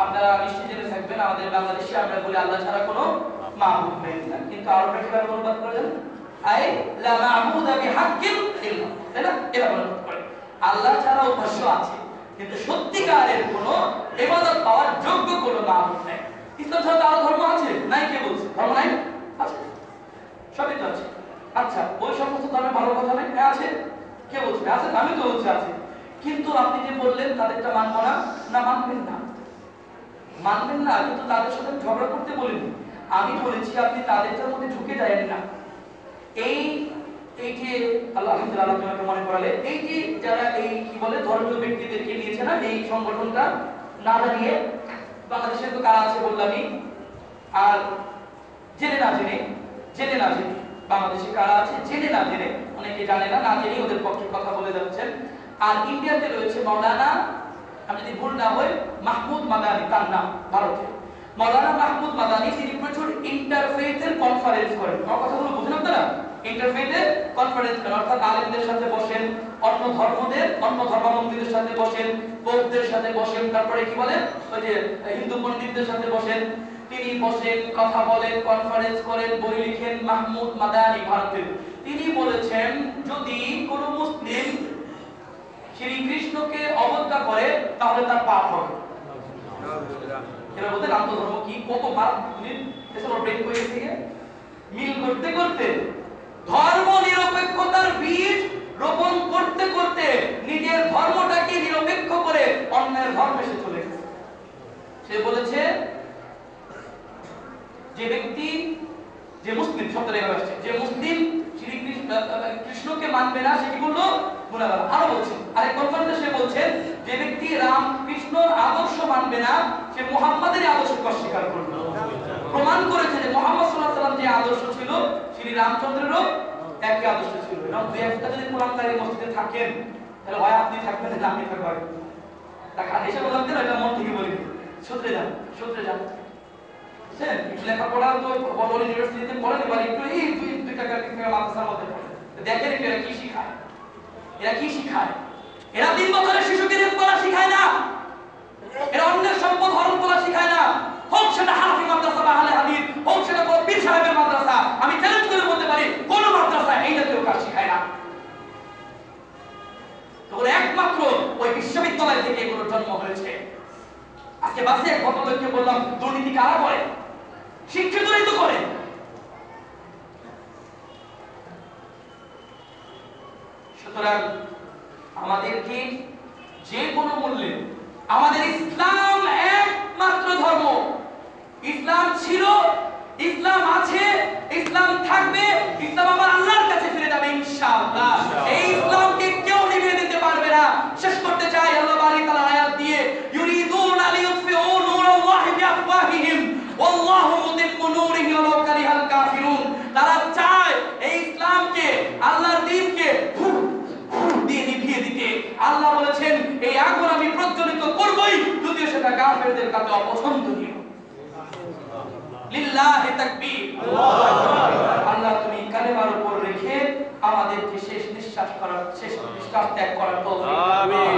আপনারা নিশ্চয়ই জেনে থাকবেন আমাদের বাংলাদেশে আমরা বলি আল্লাহ ছাড়া কোনো মাবুদ নেই, কিন্তু আরবি কিভাবে অনুবাদ করে জানেন? আই লা মাবুদা বিহাক্কিন ইল্লাল্লাহ, তাই না? এটা অনুবাদ করে আল্লাহ ছাড়া উপাস্য আছে, কিন্তু সত্যিকারের কোনো ইবাদত পাওয়ার যোগ্য কোনো মাবুদ নেই। ইসলাম ছাড়া আরো ধর্ম আছে? নাই। কে বলছে ধর্ম নাই? আছে, সবই তো আছে। আচ্ছা, ওই সমস্ত ধর্মে ভালো কথা নেই? হ্যাঁ আছে। কে বলছে আছে? আমি তো বলছি আছে। কিন্তু আপনি যে বললেন তাদেরটা মানবো না, না মানবেন না, মানবেন না, কিন্তু তাদের সাথে ঝগড়া করতে বলিনি। আমি বলেছি আপনি তাদেরটার মধ্যে ঢুকে যাবেন না। এই যে আলহামদুলিল্লাহ তোমাকে মনে করালে, এই যে যারা এই কি বলে ধর্মীয় ব্যক্তিদেরকে নিয়েছে না এই সংগঠনটা, না জানিয়ে, বাংলাদেশের তো কারা আছে বললামই, আর জেনে না জেনে, জেনে না জেনে বাংলাদেশে কারা আছে, জেনে না জেনে, অনেকে জানে না, না জেনে ওদের পক্ষে কথা বলে যাচ্ছেন। আর ইন্ডিয়াতে রয়েছে মাওলানা, আমি যদি ভুল না হই, মাহমুদ মাদানী তার নাম, ভারতে মাওলানা মাহমুদ মাদানী। তিনি প্রচুর ইন্টারফেথের কনফারেন্স করেন। আমার কথাগুলো বুঝেন আপনারা? ইন্টারফেথের কনফারেন্স করেন, অর্থাৎ আলেমদের সাথে বসেন, অন্য ধর্মদের, অন্য ধর্মাবলম্বীদের সাথে বসেন, বৌদ্ধদের সাথে বসেন, তারপরে কি বলে ওই যে হিন্দু পণ্ডিতদের সাথে বসেন। তিনি বসেন, কথা বলেন, কনফারেন্স করেন, বই লিখেন। মাহমুদ মাদানী ভারতের। তিনি বলেছেন যদি কোনো মুসলিম শ্রীকৃষ্ণকে অবজ্ঞা করে তাহলে তার পাপ হবে। এরা বলতে আত্মধর্ম কি কত ভারত ব্রেক হয়ে গেছে, মিল করতে করতে ধর্ম নিরপেক্ষতার বীজ রোপণ করতে করতে নিজের ধর্মটাকে নিরপেক্ষ করে অন্যের ধর্মে সে চলে গেছে। সে বলেছে যে ব্যক্তি, যে মুসলিম শব্দটা এভাবে আসছে, যে মুসলিম কৃষ্ণকে মানবে না সে কি বললো? গুনাহগার। আরো বলছেন আরেক কনফারেন্সে সে বলছেন যে ব্যক্তি রাম কৃষ্ণর আদর্শ মানবে না সে মুহাম্মাদের আদর্শকে অস্বীকার করবে। প্রমাণ করেছে যে মুহাম্মদ সাল্লাল্লাহু আলাইহি ওয়াসাল্লাম যে আদর্শ ছিল শ্রী রামচন্দ্রেরও একই আদর্শ ছিল। এবং দুই একটা যদি কোরআনকারী মসজিদে থাকেন তাহলে হয় আপনি থাকবেন না আমি থাকবো। দেখা এসে বললাম যে এটা মন থেকে বলি, শুধরে যান, শুধরে যান। লেখাপড়া তো বড় ইউনিভার্সিটিতে পড়েন, এবার একটু এই দুই টাকা মাদ্রাসার মধ্যে পড়ে দেখেন একটু এরা কি শিখায়। এরা কি শিখায়? এরা 3 বছরের শিশুকে রেপ করা শিখায় না, এরা অন্যের সম্পদ হরণ করা শেখায় না, হোক সেটা হানাফি মাদ্রাসা বা আহলে হাদিস, হোক সেটা কোনো পীর সাহেবের মাদ্রাসা। আমি চ্যালেঞ্জ করে বলতে পারি কোন মাদ্রাসা এই জাতীয় কাজ শেখায় না। তখন একমাত্র ওই বিশ্ববিদ্যালয় থেকে এগুলোর জন্ম হয়েছে। আজকে বাসে এক ভদ্রলোককে বললাম দুর্নীতি কারা করে? শিক্ষিতরাই তো করে। সুতরাং আমাদেরকে যে কোনো মূল্যে, আমাদের ইসলাম একমাত্র ধর্ম, ইসলাম ছিল, ইসলাম আছে, ইসলাম থাকবে, ইসলাম আমার আল্লাহর কাছে ফিরে যাবে ইনশাআল্লাহ। এই ইসলামকে কেউ নিভিয়ে দিতে পারবে না। শেষ করতে চাই আল্লাহ বারিক তাআলা আয়াত দিয়ে, ইউরিদুনা লিইউতফিউ নূরাল্লাহি বিআফওয়াহিহিম ওয়াল্লাহু মুতিম্মু নূরিহি ওয়ালাউ কারিহাল কাফিরুন। তারা চায় এই ইসলামকে, আল্লাহর দ্বীনকে দিয়ে নিভিয়ে দিতে। আল্লাহ বলেছেন এই আগুন আমি প্রজ্বলিত করবই, যদিও সেটা কাফেরদের কাছে অপছন্দনীয়। লিল্লাহি তাকবীর, আল্লাহু আকবার। আল্লাহ তুমি কালেমার উপর রেখে আমাদেরকে শেষ নিঃশ্বাস ত্যাগ করার তৌফিক দাও। আমিন।